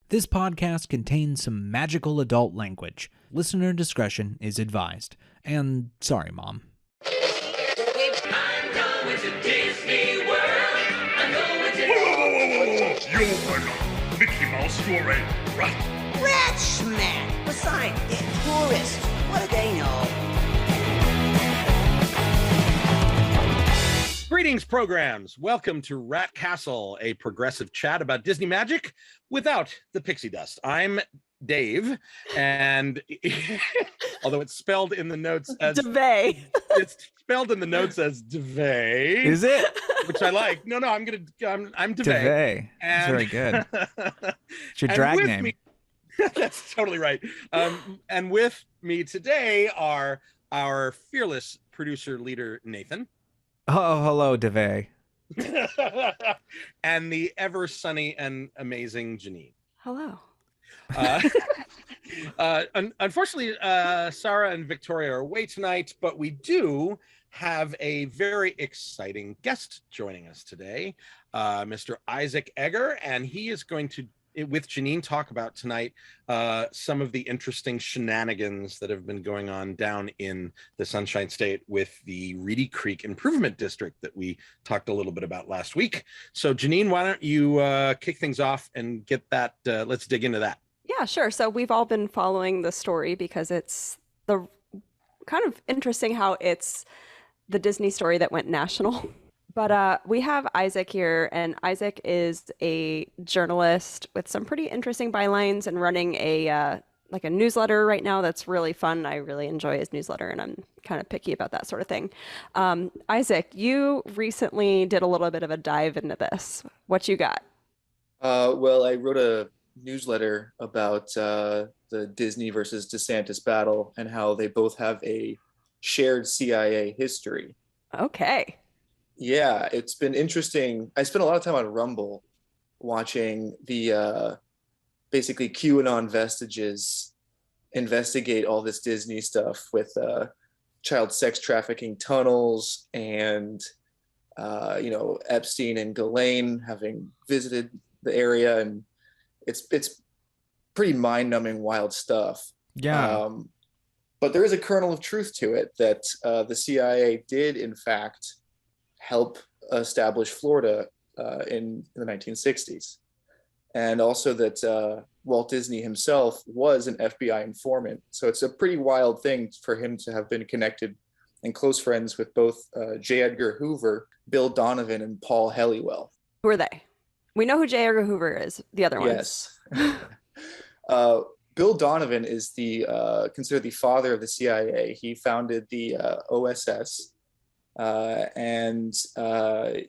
This podcast contains some magical adult language. Listener discretion is advised. And sorry, Mom. I'm going to Disney World. I'm going to... Whoa. You're not Mickey Mouse, you're a rat. Rat smack! Besides, they're tourists. What do they know? Greetings, programs. Welcome to Rat Castle, a progressive chat about Disney magic without the pixie dust. I'm Dave, and although it's spelled in the notes as DeVay. It's spelled in the notes as DeVay. Is it? Which I like. No, I'm DeVay. DeVay. That's very good. It's your drag name. Me, that's totally right. And with me today are our fearless producer leader, Nathan. Oh, hello, DeVay. And the ever sunny and amazing Jeanine. Hello. Unfortunately, Sarah and Victoria are away tonight, but we do have a very exciting guest joining us today, Mr. Isaac Eger, and he is going to, with Jeanine, talk about tonight some of the interesting shenanigans that have been going on down in the Sunshine State with the Reedy Creek Improvement District that we talked a little bit about last week. So Jeanine, why don't you kick things off and get that, let's dig into that. Yeah, sure. So we've all been following the story because it's the kind of interesting how it's the Disney story that went national. But we have Isaac here, and Isaac is a journalist with some pretty interesting bylines and running a newsletter right now that's really fun. I really enjoy his newsletter, and I'm kind of picky about that sort of thing. Isaac, you recently did a little bit of a dive into this. What you got? Well, I wrote a newsletter about the Disney versus DeSantis battle and how they both have a shared CIA history. Okay. Yeah, it's been interesting. I spent a lot of time on Rumble watching the basically QAnon vestiges investigate all this Disney stuff with child sex trafficking tunnels and Epstein and Ghislaine having visited the area, and it's pretty mind-numbing, wild stuff. Yeah. But there is a kernel of truth to it that the CIA did, in fact, help establish Florida in the 1960s. And also that Walt Disney himself was an FBI informant. So it's a pretty wild thing for him to have been connected and close friends with both J. Edgar Hoover, Bill Donovan, and Paul Helliwell. Who are they? We know who J. Edgar Hoover is. The other ones. Yes. Bill Donovan is considered the father of the CIA. He founded the OSS, and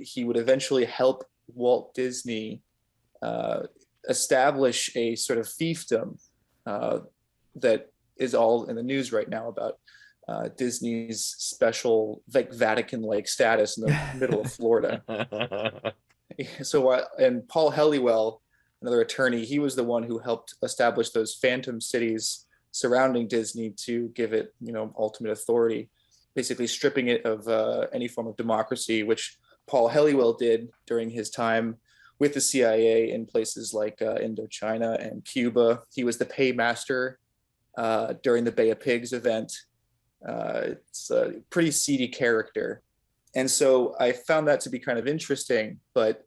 he would eventually help Walt Disney establish a sort of fiefdom that is all in the news right now about Disney's special, like, Vatican-like status in the middle of Florida. And Paul Helliwell, another attorney, he was the one who helped establish those phantom cities surrounding Disney to give it, ultimate authority, basically stripping it of any form of democracy, which Paul Helliwell did during his time with the CIA in places like Indochina and Cuba. He was the paymaster during the Bay of Pigs event. It's a pretty seedy character. And so I found that to be kind of interesting, but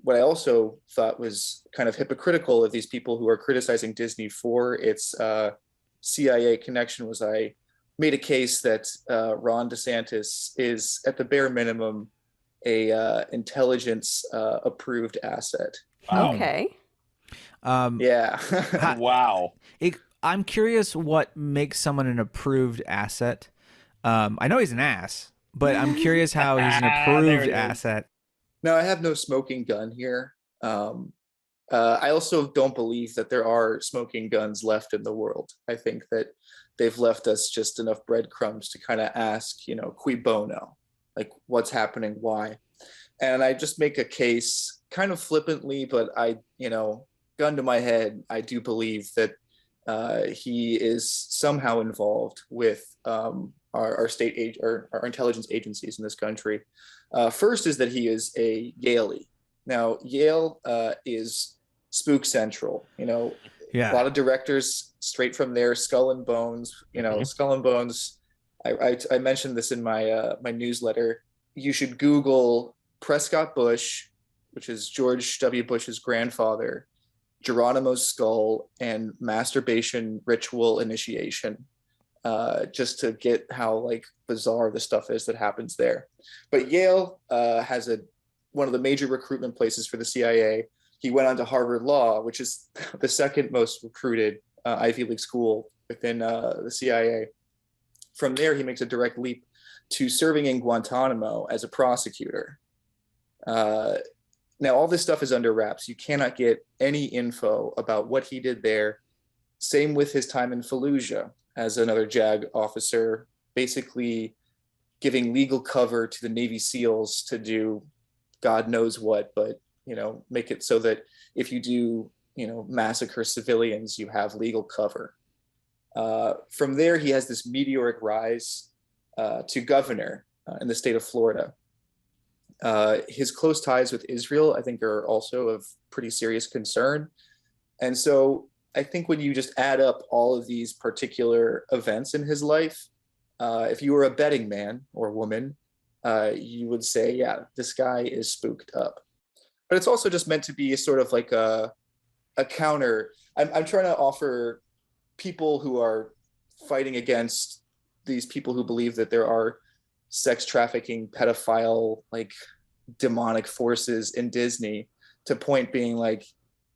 what I also thought was kind of hypocritical of these people who are criticizing Disney for its CIA connection was I made a case that Ron DeSantis is, at the bare minimum, a intelligence approved asset. Wow. Okay. Yeah. Wow. I'm curious what makes someone an approved asset. I know he's an ass, but I'm curious how he's an approved asset. No, I have no smoking gun here. I also don't believe that there are smoking guns left in the world. I think that they've left us just enough breadcrumbs to kind of ask, cui bono, like what's happening, why? And I just make a case kind of flippantly, but gun to my head, I do believe that he is somehow involved with our state our intelligence agencies in this country. First is that he is a Yaley. Now, Yale is Spook Central. You know, Yeah. a lot of directors straight from there. Skull and Bones. You know, Skull and Bones. I mentioned this in my my newsletter. You should Google Prescott Bush, which is George W. Bush's grandfather, Geronimo's skull, and masturbation ritual initiation, just to get how like bizarre the stuff is that happens there. But Yale has one of the major recruitment places for the CIA. He went on to Harvard Law, which is the second most recruited Ivy League school within the CIA. From there, he makes a direct leap to serving in Guantanamo as a prosecutor. Now, all this stuff is under wraps. You cannot get any info about what he did there. Same with his time in Fallujah as another JAG officer, basically giving legal cover to the Navy SEALs to do God knows what, but, you know, make it so that if you do, you know, massacre civilians, you have legal cover. From there, he has this meteoric rise to governor in the state of Florida. His close ties with Israel, I think, are also of pretty serious concern. And so I think when you just add up all of these particular events in his life, if you were a betting man or woman, you would say, yeah, this guy is spooked up. But it's also just meant to be a sort of like a counter. I'm trying to offer people who are fighting against these people who believe that there are sex trafficking, pedophile, like demonic forces in Disney, to point being like,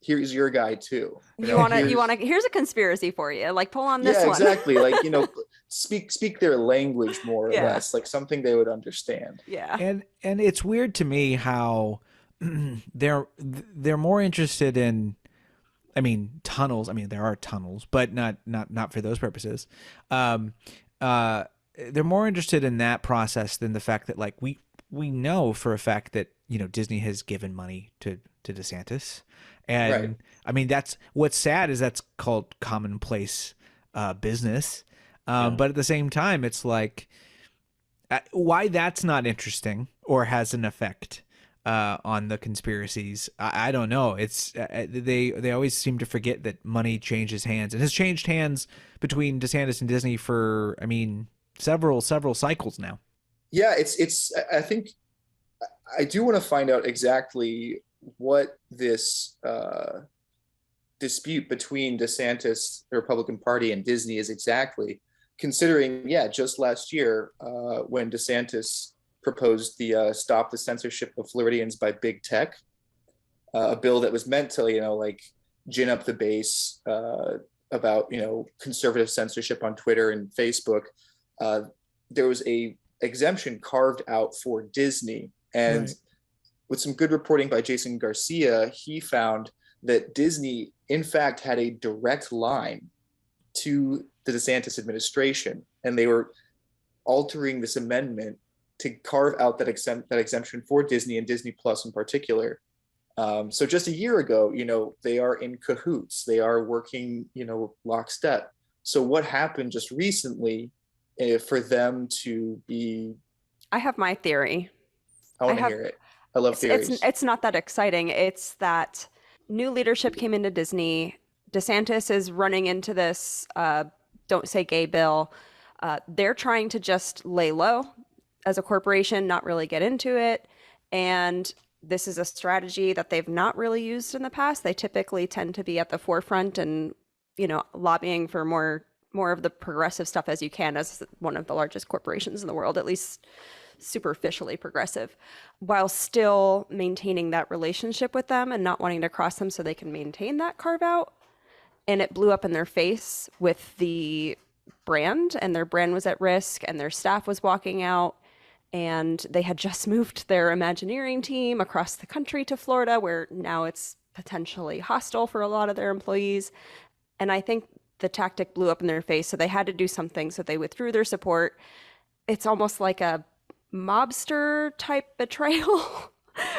here's your guy too. You want to, here's a conspiracy for you. Like, pull on this one. Yeah, one. exactly. Like, you know, speak their language more or less, like something they would understand. Yeah. And it's weird to me how they're more interested in, I mean, tunnels. I mean, there are tunnels, but not for those purposes. They're more interested in that process than the fact that, like, we know for a fact that, you know, Disney has given money to DeSantis. And right. I mean, that's what's sad is that's called commonplace business. But at the same time, it's like, why that's not interesting or has an effect on the conspiracies, I don't know. It's they always seem to forget that money changes hands, and has changed hands between DeSantis and Disney for, I mean, several cycles now. Yeah, it's I think I do want to find out exactly what this dispute between DeSantis, the Republican Party, and Disney is exactly, considering, just last year when DeSantis proposed the Stop the Censorship of Floridians by Big Tech, a bill that was meant to, you know, like gin up the base about, you know, conservative censorship on Twitter and Facebook. There was a exemption carved out for Disney, and with some good reporting by Jason Garcia, he found that Disney, in fact, had a direct line to the DeSantis administration, and they were altering this amendment to carve out that exemption for Disney and Disney Plus in particular. So just a year ago, you know, they are in cahoots. They are working, you know, lockstep. So what happened just recently for them to be? I have my theory. I want to hear it. I love theories. It's not that exciting. It's that new leadership came into Disney. DeSantis is running into this don't say gay bill. They're trying to just lay low as a corporation, not really get into it. And this is a strategy that they've not really used in the past. They typically tend to be at the forefront and, you know, lobbying for more of the progressive stuff as you can, as one of the largest corporations in the world, at least superficially progressive, while still maintaining that relationship with them and not wanting to cross them so they can maintain that carve out. And it blew up in their face with the brand, and their brand was at risk, and their staff was walking out, and they had just moved their Imagineering team across the country to Florida, where now it's potentially hostile for a lot of their employees. And I think the tactic blew up in their face, so they had to do something, so they withdrew their support. It's almost like a mobster type betrayal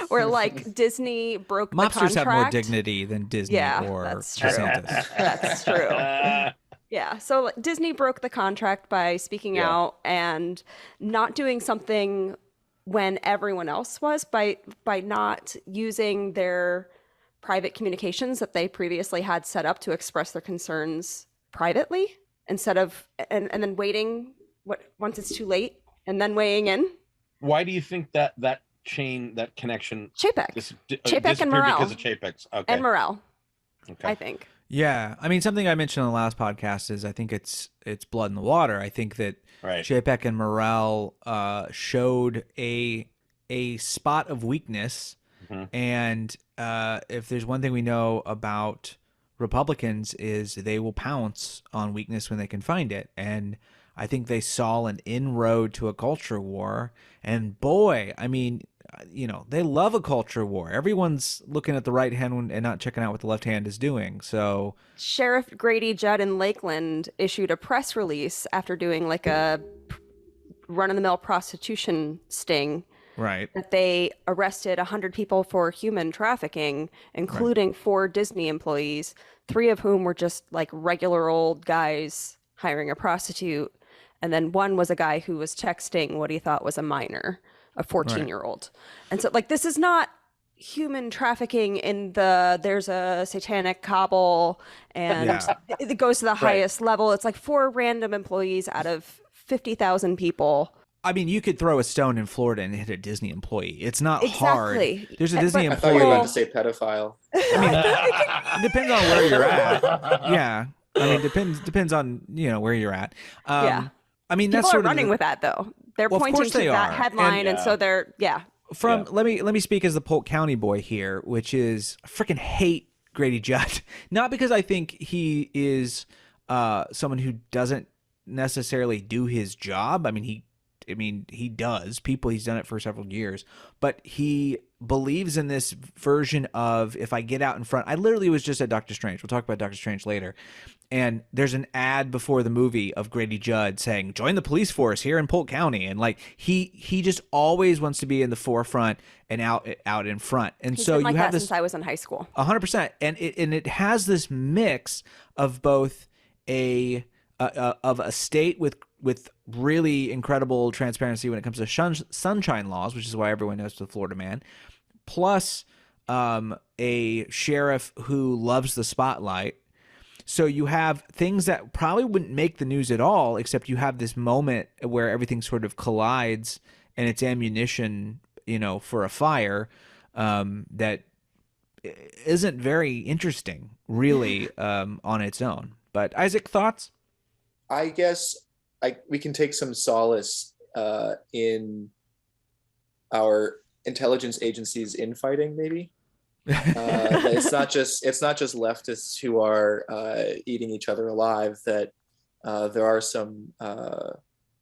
where like Disney broke the contract. Mobsters have more dignity than Disney or DeSantis. That's true. Yeah, so Disney broke the contract by speaking out and not doing something when everyone else was, by not using their private communications that they previously had set up to express their concerns privately instead of and then waiting once it's too late and then weighing in. Why do you think that connection Chapek disappeared and Morale. because of Chapek's? Okay. And Morale, Okay. I think. Yeah, I mean, something I mentioned in the last podcast is I think it's blood in the water. I think that Right. Chapek and Morale showed a spot of weakness, and if there's one thing we know about Republicans is they will pounce on weakness when they can find it, and I think they saw an inroad to a culture war, and boy, I mean, they love a culture war. Everyone's looking at the right hand and not checking out what the left hand is doing. So Sheriff Grady Judd in Lakeland issued a press release after doing like a run-of-the-mill prostitution sting. right, That they arrested 100 people for human trafficking, including 4 Disney employees, 3 of whom were just like regular old guys hiring a prostitute. And then one was a guy who was texting what he thought was a minor, a 14-year-old. And so like, this is not human trafficking in there's a satanic cabal and it goes to the highest level. It's like 4 random employees out of 50,000 people. I mean, you could throw a stone in Florida and hit a Disney employee. It's not Exactly. hard. There's a Disney I thought you were employee. about to say pedophile. It depends on where you're at. Yeah. I mean, depends on, where you're at. Yeah. I mean, People that's are sort running of with that though. They're Well, of pointing course to they that are. headline, and so they're let me speak as the Polk County boy here, which is I freaking hate Grady Judd. Not because I think he is someone who doesn't necessarily do his job. I mean, he does. He's done it for several years, but he believes in this version of if I get out in front. I literally was just at Doctor Strange. We'll talk about Doctor Strange later. And there's an ad before the movie of Grady Judd saying, "Join the police force here in Polk County." And like he just always wants to be in the forefront and out in front. And He's so been like you have that this since I was in high school. 100%, and it has this mix of both of a state with really incredible transparency when it comes to sunshine laws, which is why everyone knows the Florida man, plus a sheriff who loves the spotlight. So you have things that probably wouldn't make the news at all, except you have this moment where everything sort of collides and it's ammunition, for a fire that isn't very interesting, really, on its own. But Isaac, thoughts? I guess we can take some solace in our intelligence agencies infighting, maybe. It's not just leftists who are eating each other alive. That there are some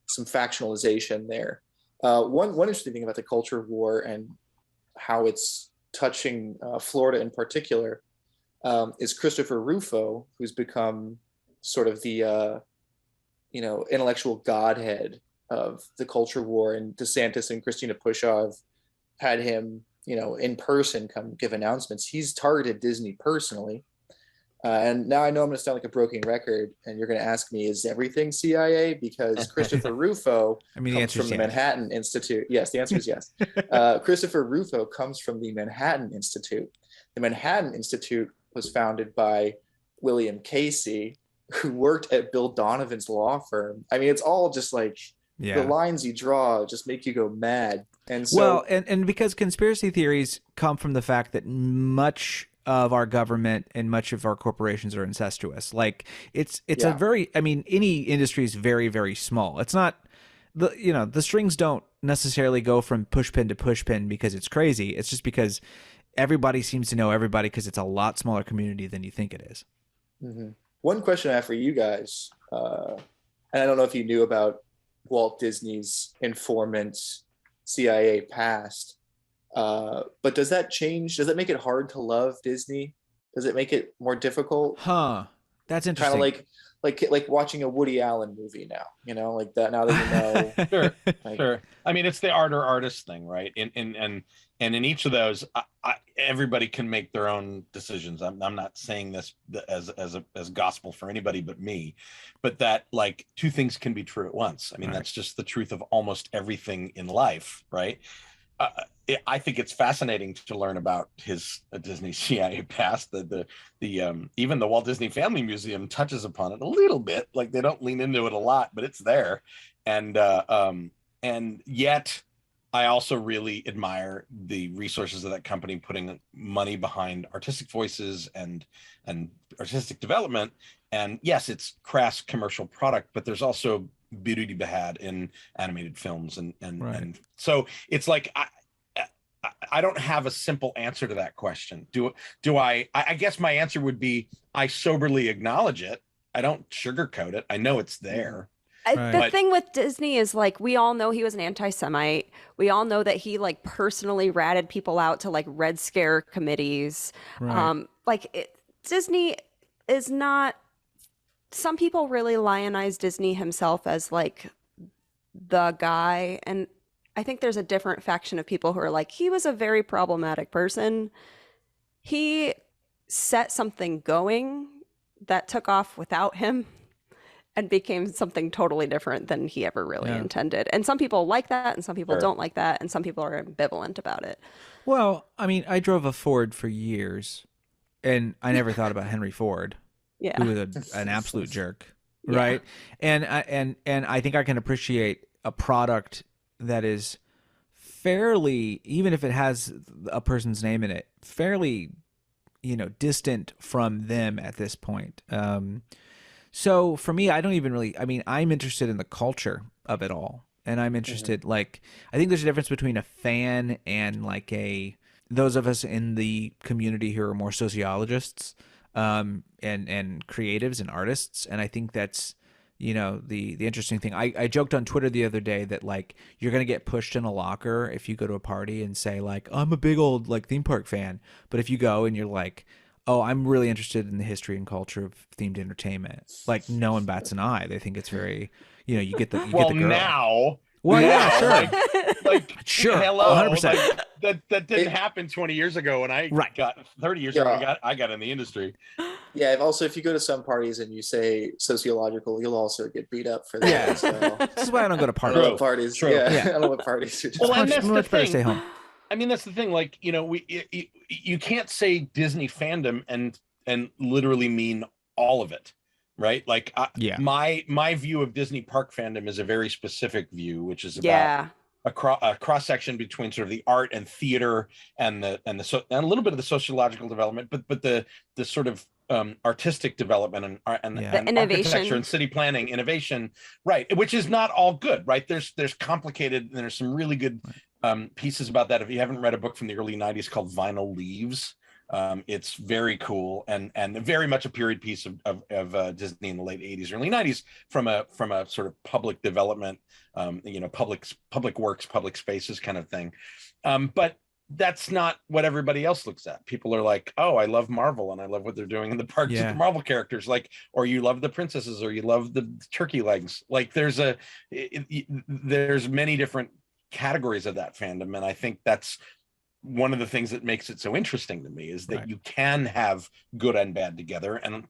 factionalization there. One interesting thing about the culture war and how it's touching Florida in particular is Christopher Rufo, who's become sort of the intellectual godhead of the culture war, and DeSantis and Christina Pushaw had him in person come give announcements. He's targeted Disney personally. And now I know I'm going to sound like a broken record, and you're going to ask me, is everything CIA? Because Christopher Rufo comes from the Manhattan Institute. Yes, the answer is yes. Christopher Rufo comes from the Manhattan Institute. The Manhattan Institute was founded by William Casey, who worked at Bill Donovan's law firm. I mean, it's all just like the lines you draw just make you go mad. And so, and because conspiracy theories come from the fact that much of our government and much of our corporations are incestuous. Like it's a very, I mean, any industry is very, very small. It's not the strings don't necessarily go from pushpin to pushpin because it's crazy. It's just because everybody seems to know everybody because it's a lot smaller community than you think it is. Mm-hmm. One question I have for you guys, and I don't know if you knew about Walt Disney's informant CIA past, but does that change? Does it make it hard to love Disney? Does it make it more difficult? That's interesting. Kind of like watching a Woody Allen movie now, like that. Now that you know, Sure. I mean, it's the art or artist thing, right? And in each of those, everybody can make their own decisions. I'm not saying this as gospel for anybody but me, but that like two things can be true at once. I mean, that's just the truth of almost everything in life, right? I think it's fascinating to learn about his Disney CIA past. Even the Walt Disney Family Museum touches upon it a little bit. Like they don't lean into it a lot, but it's there. And yet, I also really admire the resources of that company putting money behind artistic voices and artistic development. And yes, it's crass commercial product, but there's also beauty to be had in animated films, and so it's like I don't have a simple answer to that question. Do I guess my answer would be I soberly acknowledge it. I don't sugarcoat it. I know it's there. The thing with Disney is like we all know he was an anti-Semite. We all know that he like personally ratted people out to like Red Scare committees. Disney is not. Some people really lionize Disney himself as like the guy, and I think there's a different faction of people who are like, he was a very problematic person. He set something going that took off without him and became something totally different than he ever really intended. And some people like that, and some people don't like that, and some people are ambivalent about it. Well, I mean, I drove a Ford for years, and I never thought about Henry Ford. Yeah. Who was an absolute jerk, right? And I think I can appreciate a product that is fairly, even if it has a person's name in it, fairly, distant from them at this point. So for me, I don't even really, I mean, I'm interested in the culture of it all. And I'm interested, I think there's a difference between a fan and those of us in the community who are more sociologists, and creatives and artists. And I think that's, the interesting thing. I joked on Twitter the other day that you're going to get pushed in a locker if you go to a party and say I'm a big old theme park fan. But if you go and you're like, oh, I'm really interested in the history and culture of themed entertainment, no one bats an eye. They think it's very, you get the girl. Now. Well, yeah, sure. Sure. Hello. 100%. That didn't happen 20 years ago when I got 30 years ago. I got in the industry. Yeah. Also, if you go to some parties and you say sociological, you'll also get beat up for that. Yeah. As well. This is why I don't go to I parties. don't know what parties. True. Yeah. I don't know what parties. Well, and that's much better stay home. I mean, that's the thing. You can't say Disney fandom and literally mean all of it. Right. My view of Disney park fandom is a very specific view, which is about a cross section between sort of the art and theater and a little bit of the sociological development, but the sort of artistic development and innovation, architecture and city planning innovation. Right. Which is not all good. Right. There's complicated, and there's some really good pieces about that. If you haven't read a book from the early 90s called Vinyl Leaves, it's very cool and very much a period piece of Disney in the late 80s, early 90s from a sort of public development, public works, public spaces kind of thing. But that's not what everybody else looks at. People are like, oh, I love Marvel and I love what they're doing in the parks with the Marvel characters, or you love the princesses, or you love the turkey legs. There's many different categories of that fandom, and I think that's one of the things that makes it so interesting to me is that you can have good and bad together. And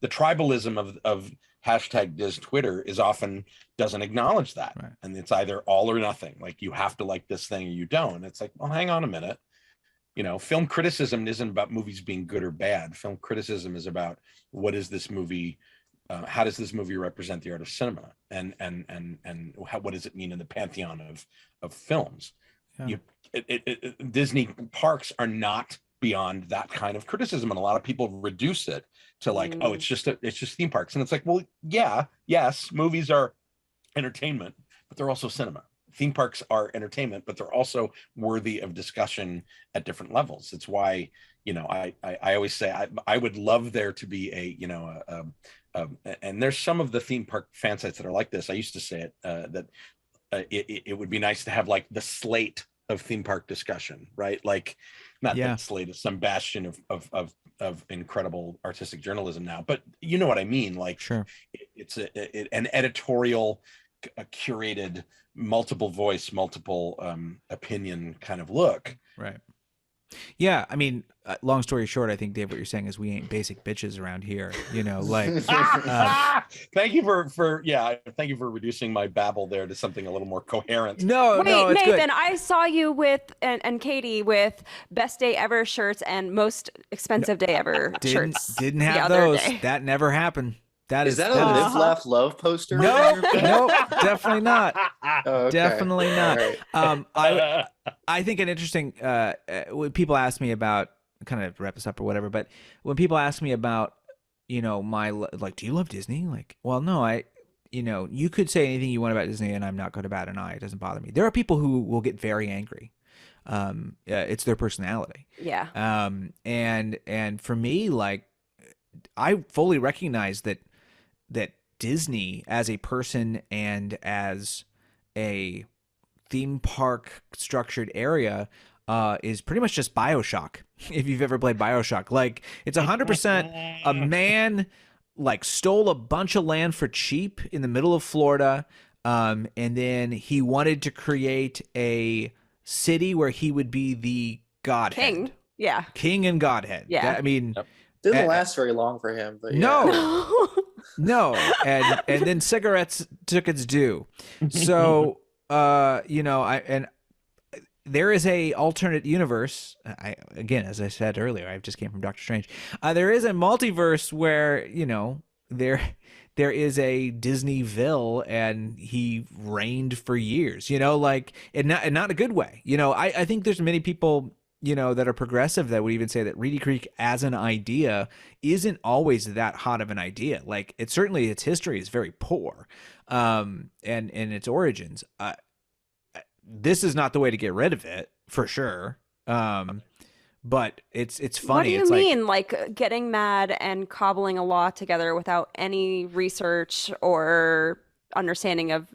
the tribalism of hashtag Diz Twitter is often doesn't acknowledge that. Right. And it's either all or nothing. You have to like this thing or you don't. It's well, hang on a minute. Film criticism isn't about movies being good or bad. Film criticism is about what is this movie, how does this movie represent the art of cinema? And what does it mean in the pantheon of films? Yeah. Disney parks are not beyond that kind of criticism, and a lot of people reduce it to oh, it's just theme parks, and it's well, yes, movies are entertainment, but they're also cinema. Theme parks are entertainment, but they're also worthy of discussion at different levels. It's why I always say I would love there to be and there's some of the theme park fan sites that are like this. I used to say it that it would be nice to have the slate of theme park discussion, right? That slate is some bastion of incredible artistic journalism now, but you know what I mean? Sure. It's an editorial, a curated, multiple voice, multiple opinion kind of look. Right. Yeah, I mean, long story short, I think, Dave, what you're saying is we ain't basic bitches around here. You know, like, Thank you thank you for reducing my babble there to something a little more coherent. no, Wait, no, it's Nathan, good. I saw you with and Katie with best day ever shirts and most expensive day ever shirts. Didn't the have other those. day. That never happened. Is that a Live Laugh Love poster? Nope, nope, definitely not. Oh, okay. Definitely not. All right. I think an interesting when people ask me about, kind of wrap this up or whatever, but when people ask me about, you know, my like, do you love Disney? Like, well, no, you know, you could say anything you want about Disney, and I'm not going to bat an eye. It doesn't bother me. There are people who will get very angry. It's their personality. Yeah. And for me, like, I fully recognize that Disney as a person and as a theme park structured area is pretty much just BioShock. If you've ever played BioShock, like, it's 100% a man like stole a bunch of land for cheap in the middle of Florida, and then he wanted to create a city where he would be the godhead. King. Yeah. King and godhead. Yeah. I mean, Didn't last very long for him, but yeah. no. No, and then cigarettes took its due. So, you know, there is a alternate universe. Again, as I said earlier, I just came from Doctor Strange. There is a multiverse where, you know, there is a Disneyville, and he reigned for years. You know, like, and not a good way. You know, I think there's many people, you know, that are progressive that would even say that Reedy Creek as an idea isn't always that hot of an idea. Like, it certainly, its history is very poor, and its origins. This is not the way to get rid of it, for sure. But it's funny. What do you it's mean, like getting mad and cobbling a law together without any research or understanding of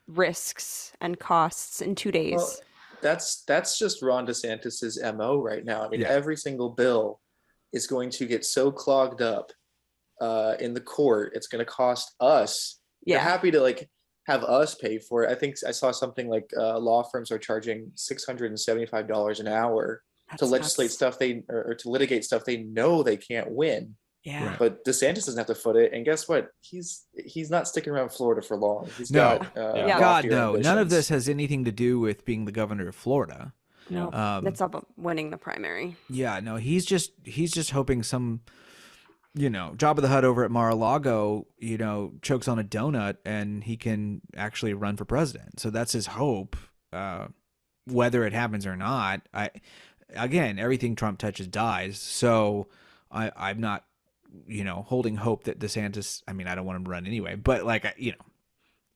risks and costs in 2 days? Well, that's just Ron DeSantis's MO right now. I mean, Yeah. every single bill is going to get so clogged up in the court. It's going to cost us. Yeah. They're happy to like have us pay for it. I think I saw something like law firms are charging $675 an hour to legislate stuff or to litigate stuff they know they can't win. Yeah. Right. But DeSantis doesn't have to foot it, and guess what? He's not sticking around Florida for long. He's No. got Yeah. God, loftier no. None of ambitions. this has anything to do with being the governor of Florida. No, that's up winning the primary. Yeah, no, he's just hoping some, you know, Job of the Hut over at Mar-a-Lago, you know, chokes on a donut and he can actually run for president. So that's his hope. Whether it happens or not, again, everything Trump touches dies. So I'm not, you know, holding hope that DeSantis. I mean, I don't want him to run anyway, but like, you know,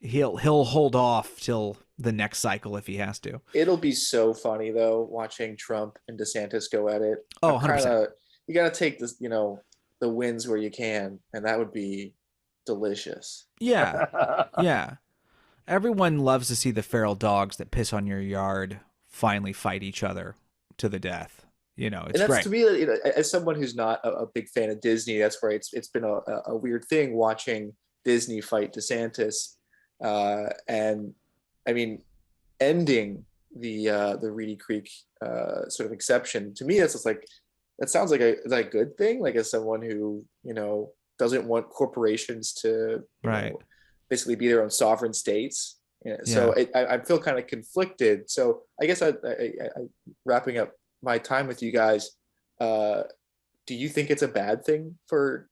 he'll hold off till the next cycle if he has to. It'll be so funny though, watching Trump and DeSantis go at it. Oh, I'm 100%. You got to take this, you know, the wins where you can, and that would be delicious. Yeah, yeah. Everyone loves to see the feral dogs that piss on your yard finally fight each other to the death. You know, it's and that's great. to me, you know, as someone who's not a big fan of Disney, that's where it's been a weird thing watching Disney fight DeSantis, and I mean, ending the Reedy Creek sort of exception. To me, that's just like, that sounds like a good thing. Like, as someone who, you know, doesn't want corporations to Right. know, basically be their own sovereign states. You know, so I feel kind of conflicted. So I guess I wrapping up my time with you guys, do you think it's a bad thing for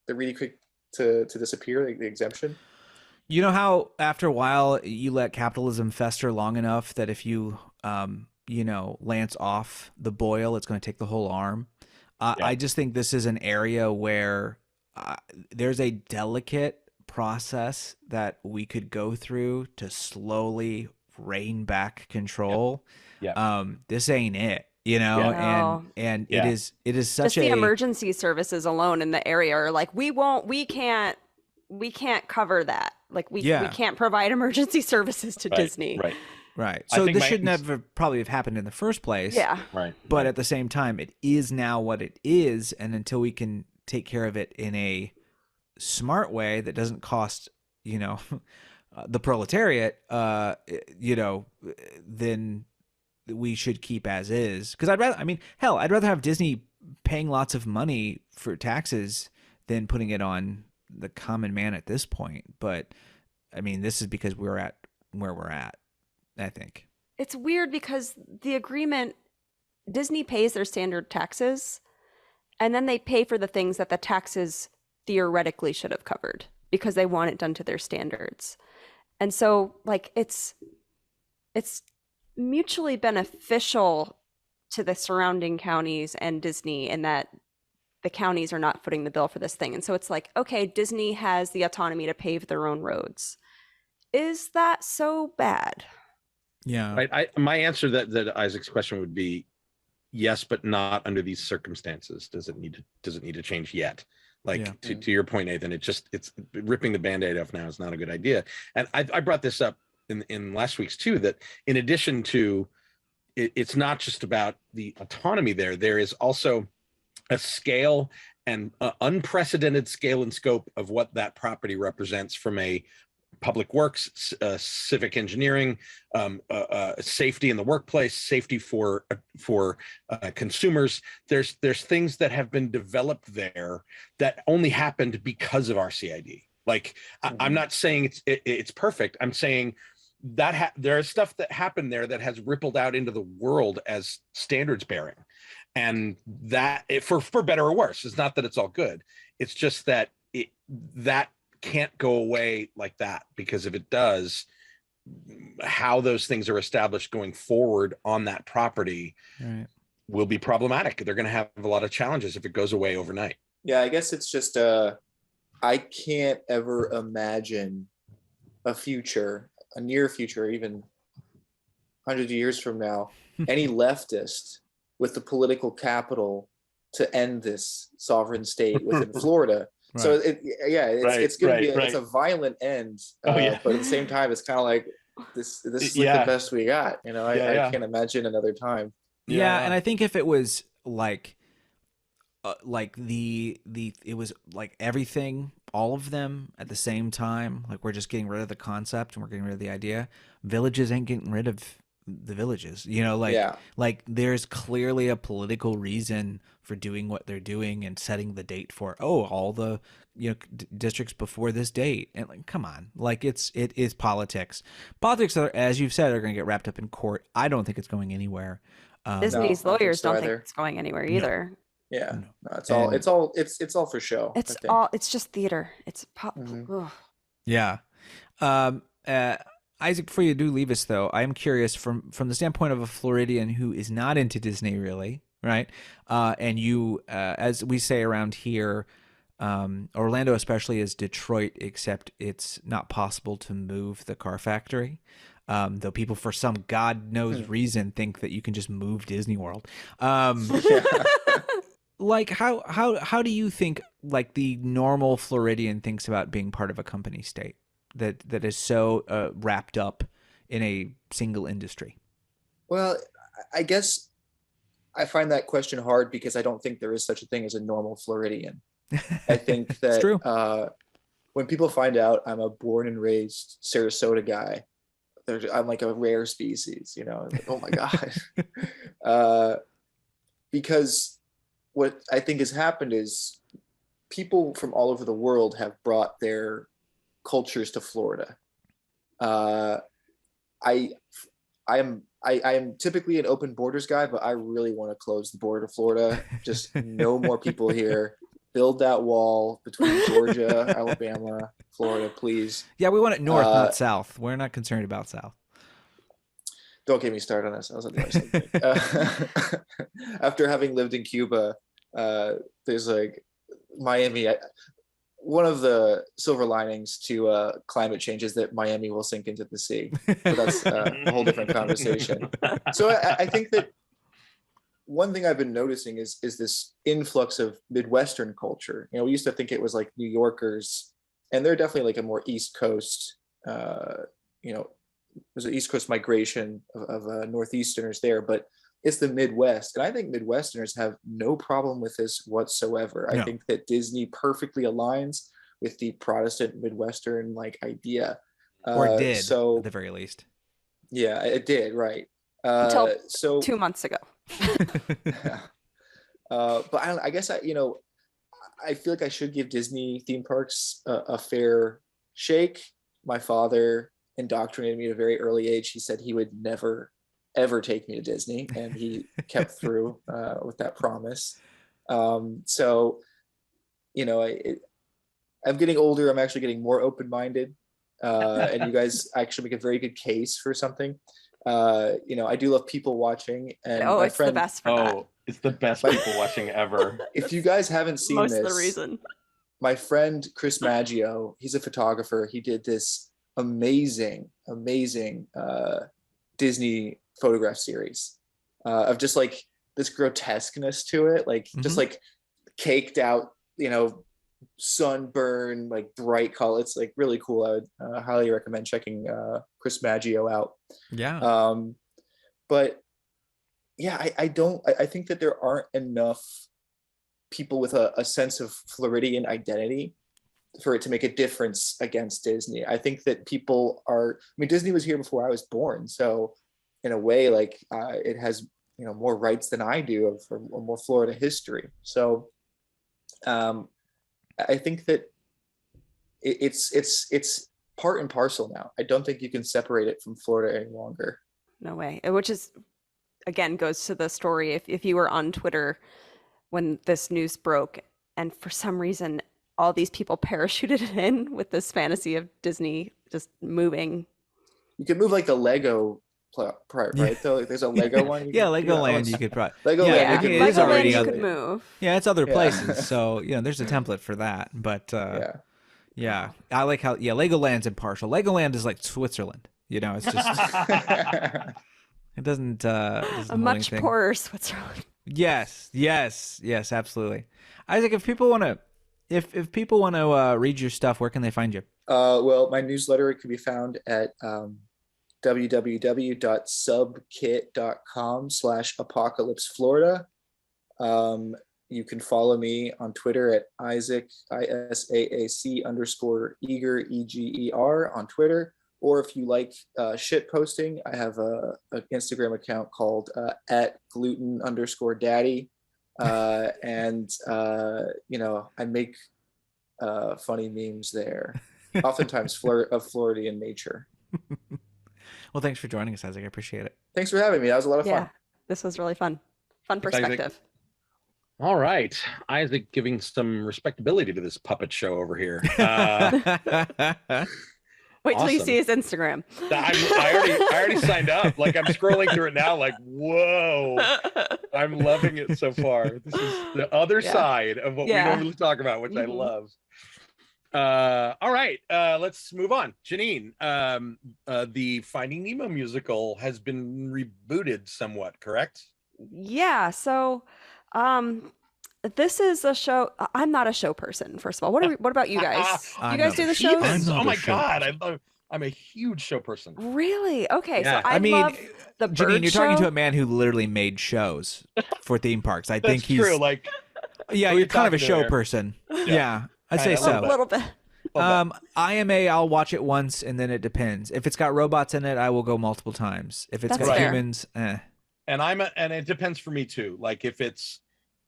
the Reedy Creek to disappear, like the exemption? You know how after a while you let capitalism fester long enough that if you, you know, lance off the boil, it's going to take the whole arm. I just think this is an area where there's a delicate process that we could go through to slowly rein back control. This ain't it, you know. And it is such just the emergency services alone in the area are like, we can't cover that. Like we can't provide emergency services to Disney. Right. So this should never probably have happened in the first place. Yeah. Right. But at the same time, it is now what it is, and until we can take care of it in a smart way that doesn't cost, you know, the proletariat, you know, then we should keep as is. Because I'd rather have Disney paying lots of money for taxes than putting it on the common man at this point. But I mean, this is because we're at where we're at, I think. It's weird because the agreement, Disney pays their standard taxes, and then they pay for the things that the taxes theoretically should have covered because they want it done to their standards. And so, like, it's mutually beneficial to the surrounding counties and Disney in that the counties are not footing the bill for this thing. And so it's like, okay, Disney has the autonomy to pave their own roads. Is that so bad? Yeah. Right. My answer that Isaac's question would be yes, but not under these circumstances. Does it need to change yet? Like to your point, Nathan, it's ripping the Band-Aid off now is not a good idea. And I brought this up in last week's too, that in addition to it's not just about the autonomy there is also a scale and unprecedented scale and scope of what that property represents from a public works, civic engineering, safety in the workplace, safety for consumers. There's things that have been developed there that only happened because of RCID. Like I'm not saying it's perfect. I'm saying that there is stuff that happened there that has rippled out into the world as standards bearing, and that for better or worse. It's not that it's all good. It's just that that can't go away like that, because if it does, how those things are established going forward on that property will be problematic. They're going to have a lot of challenges if it goes away overnight. Yeah, I guess it's just I can't ever imagine a near future, even 100 years from now, any leftist with the political capital to end this sovereign state within Florida. Right. So it's going to be it's a violent end, but at the same time, it's kind of like this is like the best we got. You know, I can't imagine another time. Yeah, and I think if it was like it was like everything, all of them at the same time, like we're just getting rid of the concept and we're getting rid of the idea. Villages ain't getting rid of the villages, you know, like there's clearly a political reason for doing what they're doing and setting the date for all the districts before this date. And like, come on, like it is politics. Politics are, as you've said, are going to get wrapped up in court. I don't think it's going anywhere. Disney's lawyers don't think it's going anywhere either. Yeah, no, it's all for show. It's just theater. It's pop. Yeah. Isaac, before you do leave us, though, I am curious from the standpoint of a Floridian who is not into Disney, really, right? And you, as we say around here, Orlando especially is Detroit, except it's not possible to move the car factory. Though people, for some God knows reason, think that you can just move Disney World. Like how do you think like the normal Floridian thinks about being part of a company state that is so wrapped up in a single industry? Well, I guess I find that question hard because I don't think there is such a thing as a normal Floridian. I think that true. When people find out I'm a born and raised Sarasota guy, I'm like a rare species, you know. Like, oh my God. Because what I think has happened is people from all over the world have brought their cultures to Florida. I am typically an open borders guy, but I really want to close the border to Florida. Just no more people here. Build that wall between Georgia, Alabama, Florida, please. Yeah, we want it north, not south. We're not concerned about south. Don't get me started on this. I was on the other side. After having lived in Cuba, there's like Miami. One of the silver linings to climate change is that Miami will sink into the sea. But that's a whole different conversation. So I think that one thing I've been noticing is this influx of Midwestern culture. You know, we used to think it was like New Yorkers, and they're definitely like a more East Coast, there's an East Coast migration of Northeasterners there, but it's the Midwest. And I think Midwesterners have no problem with this whatsoever. No. I think that Disney perfectly aligns with the Protestant Midwestern like idea. Or it did, at the very least. Yeah, it did, right. Until So 2 months ago. but I guess I feel like I should give Disney theme parks a fair shake. My father indoctrinated me at a very early age. He said he would never, ever take me to Disney, and he kept through with that promise. So, I'm getting older. I'm actually getting more open-minded, and you guys actually make a very good case for something. I do love people watching, and my It's friend, the best for that. It's the best people watching ever. if you guys haven't seen Most this, of the reason. my friend Chris Maggio, he's a photographer. He did this amazing Disney photograph series of just like this grotesqueness to it, like just like caked out, sunburn, like bright color. It's like really cool. I would highly recommend checking Chris Maggio out. Yeah. But yeah, I think that there aren't enough people with a sense of Floridian identity for it to make a difference against Disney. I think that Disney was here before I was born. So in a way, like it has, more rights than I do of more Florida history. So I think that it's part and parcel now. I don't think you can separate it from Florida any longer. No way. Which is, again, goes to the story. If you were on Twitter when this news broke, and for some reason all these people parachuted in with this fantasy of Disney just moving. You could move like the Lego part, right? So like, there's a Lego one. Yeah, Legoland you could probably. Legoland, it is already you other. could move. Yeah, it's other places. So there's a template for that. But yeah, I like how Legoland's impartial. Legoland is like Switzerland. It's just it doesn't. A much poorer Switzerland. Yes, absolutely. Isaac, if people want to, if people want to read your stuff, where can they find you? Well, my newsletter can be found at www.subkit.com/apocalypseflorida. You can follow me on Twitter at Isaac ISAAC_Eger EGER on Twitter. Or if you like shit posting, I have an Instagram account called at gluten_daddy. And I make funny memes there, oftentimes of Floridian nature. Well, thanks for joining us, Isaac. I appreciate it. Thanks for having me. That was a lot of fun. Yeah, this was really fun. Fun Thanks, Isaac. perspective. All right, Isaac giving some respectability to this puppet show over here. Wait till you Awesome. see his Instagram. I already signed up. Like I'm scrolling through it now. Like whoa, I'm loving it so far. This is the other side of what we normally talk about, which I love. All right, let's move on. Jeanine, the Finding Nemo musical has been rebooted somewhat, correct? Yeah. So, this is a show. I'm not a show person. First of all, what about you guys? Do you guys do the shows? Heathens. I'm not Oh a my show God, I'm a huge show person. Really? Okay. Yeah. So I love the Jeanine, Bird you're talking Show. to a man who literally made shows for theme parks. I think That's he's true. Like, yeah, who are you're you kind of a talking to show there? person. Yeah, I'd say A so. A little bit. I'll watch it once and then it depends. If it's got robots in it, I will go multiple times. If it's That's got fair. humans, and and it depends for me too. Like if it's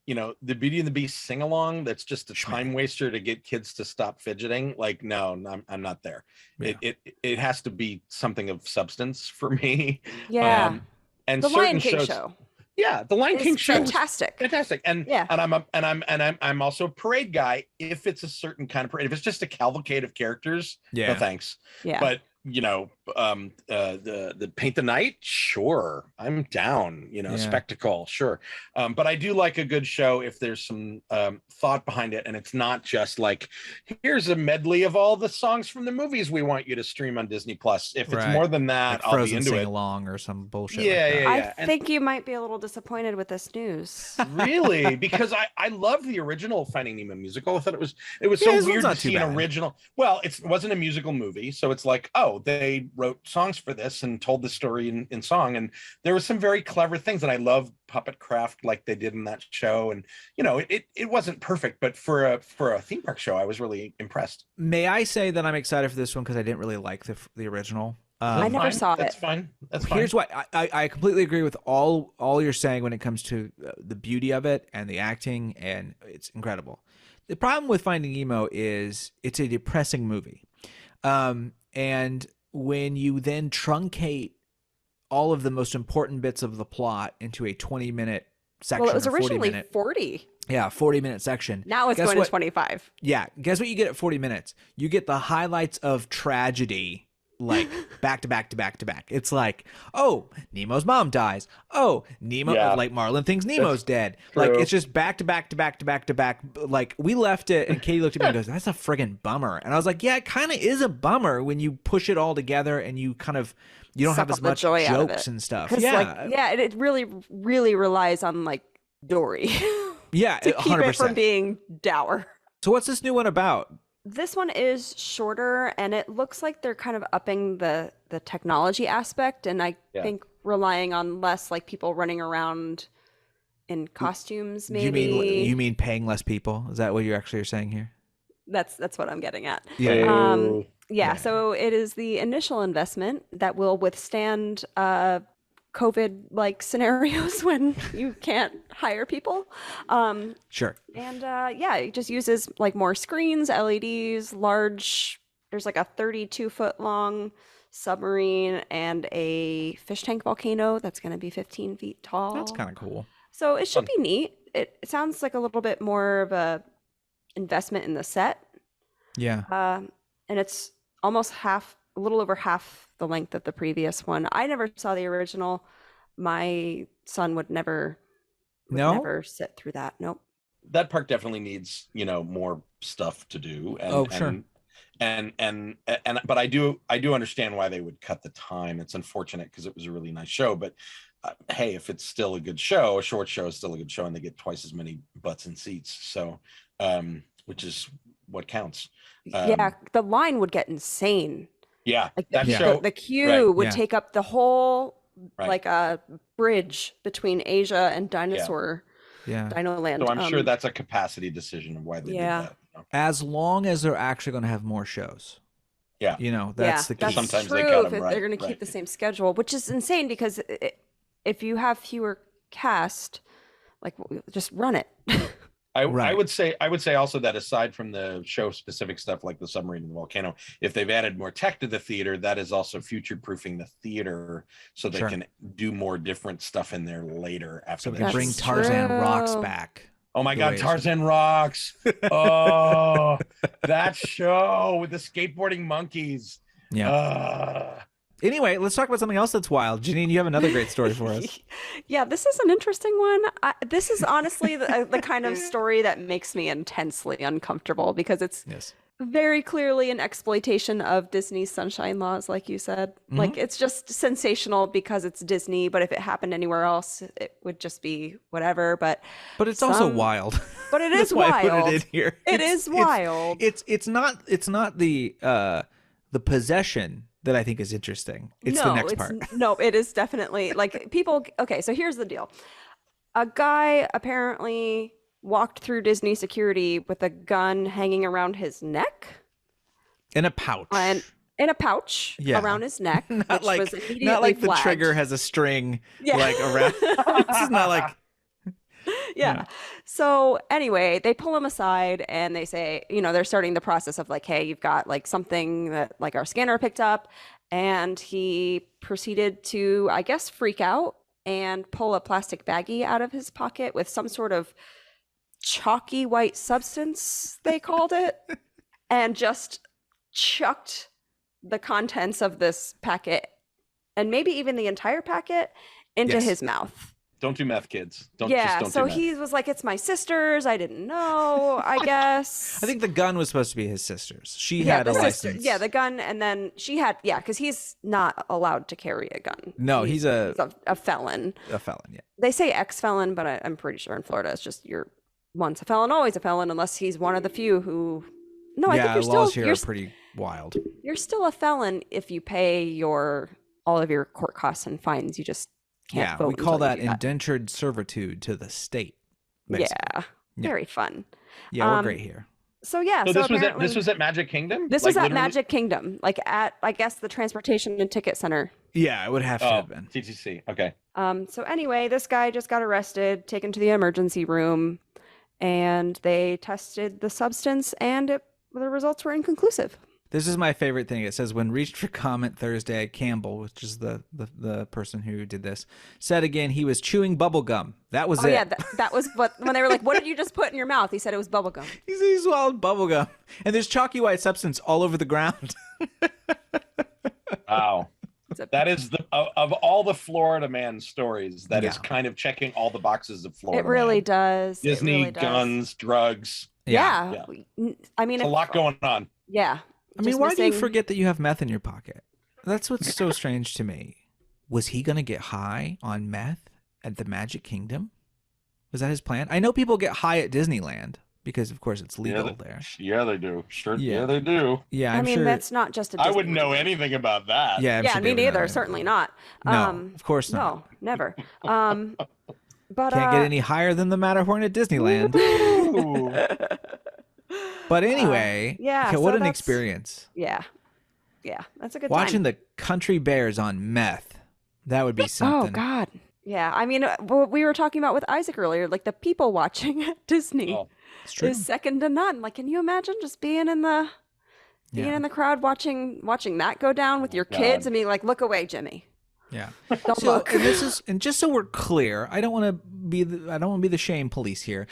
the Beauty and the Beast sing along, that's just a time waster to get kids to stop fidgeting. Like no, I'm not there. Yeah. It has to be something of substance for me. Yeah. And The certain Lion King shows, show. yeah, the Lion King It's show, fantastic. and Yeah. I'm also a parade guy. If it's a certain kind of parade, if it's just a cavalcade of characters, yeah. no thanks. Yeah. But the Paint the Night, sure, I'm down. Yeah. Spectacle, sure. But I do like a good show if there's some thought behind it, and it's not just like here's a medley of all the songs from the movies we want you to stream on Disney Plus. If it's Right. more than that, Like I'll be Frozen into sing it. along or some bullshit. Yeah, like that. yeah. I think you might be a little disappointed with this news. Really, because I love the original Finding Nemo musical. I thought it was Yeah, so this one's weird to not too see an bad. original. Well, it wasn't a musical movie, so it's like, oh, they wrote songs for this and told the story in song, and there was some very clever things, and I love puppet craft like they did in that show. And it wasn't perfect, but for a theme park show, I was really impressed. May I say that I'm excited for this one because I didn't really like the original. I never saw That's it. fine. That's fine. Here's why I completely agree with all you're saying when it comes to the beauty of it and the acting, and it's incredible. The problem with Finding Nemo is it's a depressing movie, and when you then truncate all of the most important bits of the plot into a 20-minute section, Well, it was or 40 originally minute, 40. yeah, 40-minute section. Now it's Guess going what? to 25. Yeah, guess what you get at 40 minutes? You get the highlights of tragedy, like back to back to back to back. It's like, oh, Nemo's mom dies. Oh, Nemo, Yeah. like Marlin thinks Nemo's dead. true. Like it's just back to back to back to back to back. Like we left it, and Katie looked at me and goes, "That's a friggin' bummer." And I was like, "Yeah, it kind of is a bummer when you push it all together and you kind of you don't Suck have as all the much joy out of jokes it. and stuff." 'Cause, Yeah, it really, really relies on like Dory yeah, to keep 100%. it from being dour. So what's this new one about? This one is shorter, and it looks like they're kind of upping the technology aspect, and I Yeah. think relying on less like people running around in costumes. Maybe You mean paying less people? Is that what you actually are saying here? that's what I'm getting at. Yeah. Yeah, so it is the initial investment that will withstand COVID-like scenarios when you can't hire people. Sure. And yeah, it just uses like more screens, LEDs, large. There's like a 32-foot long submarine and a fish tank volcano that's going to be 15 feet tall. That's kind of cool. So it should be neat. It sounds like a little bit more of a investment in the set. Yeah. And it's almost a little over half the length of the previous one. I never saw the original. My son would never sit through that. Nope. That park definitely needs, more stuff to do. And, sure. And but I do understand why they would cut the time. It's unfortunate because it was a really nice show, but hey, if it's still a good show, a short show is still a good show, and they get twice as many butts and seats. So, which is what counts. Yeah, the line would get insane. Yeah, Like that Yeah. show. the queue right, would yeah. take up the whole Right. like a bridge between Asia and Dinosaur Yeah. Dino Land. So I'm sure that's a capacity decision of why they Yeah. did that. As long as they're actually going to have more shows. Yeah. That's the key. That's Sometimes true they cut if 'em, they're right, going to keep right. the same schedule, which is insane because if you have fewer cast, like just run it. I Right. would say also that aside from the show specific stuff like the submarine and the volcano, if they've added more tech to the theater, that is also future proofing the theater so they Sure. can do more different stuff in there later after So we the can That's bring show. Tarzan Rocks true. back. Oh my the God, way it Tarzan Rocks. Oh, that show with the skateboarding monkeys. Yeah. Anyway, let's talk about something else that's wild. Janine, you have another great story for us. Yeah, this is an interesting one. This is honestly the kind of story that makes me intensely uncomfortable because it's Yes. very clearly an exploitation of Disney's sunshine laws, like you said. Mm-hmm. Like it's just sensational because it's Disney, but if it happened anywhere else, it would just be whatever. But But it's also some- wild. But it That's is why I put wild. it in here. It is wild. It's not the possession that I think is interesting. It's the next part. No, it is definitely like people. Okay, so here's the deal. A guy apparently walked through Disney security with a gun hanging around his neck In a pouch. and in a pouch Yeah. around his neck, not which like was immediately not like the flagged. trigger has a string Yeah. like around. This is not like Yeah. So anyway, they pull him aside and they say, they're starting the process of like, hey, you've got like something that like our scanner picked up. And he proceeded to, I guess, freak out and pull a plastic baggie out of his pocket with some sort of chalky white substance, they called it, and just chucked the contents of this packet and maybe even the entire packet into Yes. his mouth. Don't do meth, kids. Don't So do meth. he was like, it's my sister's. I didn't know, I guess. I think the gun was supposed to be his sister's. She yeah, had a the sister, license. yeah, the gun, and then she had, because he's not allowed to carry a gun. No, he's a felon. felon. Yeah. They say ex-felon, but I'm pretty sure in Florida it's just you're once a felon, always a felon, unless he's one of the few who. No, I Yeah, think you're laws still here are pretty wild. you're still a felon if you pay all of your court costs and fines. You just can't Yeah, vote. we call until you that do indentured servitude to the state. basically. Yeah, very fun. Yeah, we're great here. So yeah, So this was apparently- at Magic Kingdom. This Like, was at literally- Magic Kingdom, like at I guess the Transportation and Ticket Center. Yeah, it would have to have been. TTC. Okay. So anyway, this guy just got arrested, taken to the emergency room, and they tested the substance, and the results were inconclusive. This is my favorite thing. It says, when reached for comment Thursday, Campbell, which is the person who did this, said again he was chewing bubble gum. That was Oh it. yeah, that was what when they were like, "What did you just put in your mouth?" He said it was bubble gum. He swallowed bubble gum, and there's chalky white substance all over the ground. Wow. That is of all the Florida Man stories, that is Yeah. kind of checking all the boxes of Florida. It really Man. does. It Disney, really does. guns, drugs. Yeah. I mean, It's a lot going on. Yeah. I mean, Just why do you missing- forget that you have meth in your pocket? That's what's so strange to me. Was he going to get high on meth at the Magic Kingdom? Was that his plan? I know people get high at Disneyland because, of course, it's legal there. Yeah, they do. Sure. Yeah. Yeah, they do. Yeah, I I'm mean, sure. that's not just a I wouldn't Disney know thing. anything about that. Yeah, I'm Yeah, sure me they would know neither. that. Certainly not. No, of course not. No, never. But Can't get any higher than the Matterhorn at Disneyland. Ooh. But anyway, yeah, okay, so what an that's- experience. Yeah, that's a good Watching time. the Country Bears on meth, that would be something. Oh God. Yeah, I mean, what we were talking about with Isaac earlier, like the people watching at Disney Oh, It's true. is second to none. Like, can you imagine just being in the Yeah. crowd watching that go down with your kids God. and being like, "Look away, Jimmy. Yeah. Don't So, look." and just so we're clear, I don't want to be the shame police here.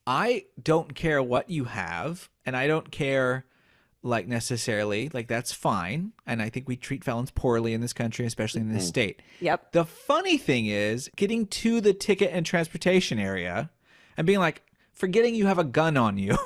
I don't care what you have, and I don't care like necessarily, like that's fine. And I think we treat felons poorly in this country, especially in this state. Yep. The funny thing is getting to the ticket and transportation area and being like, forgetting you have a gun on you.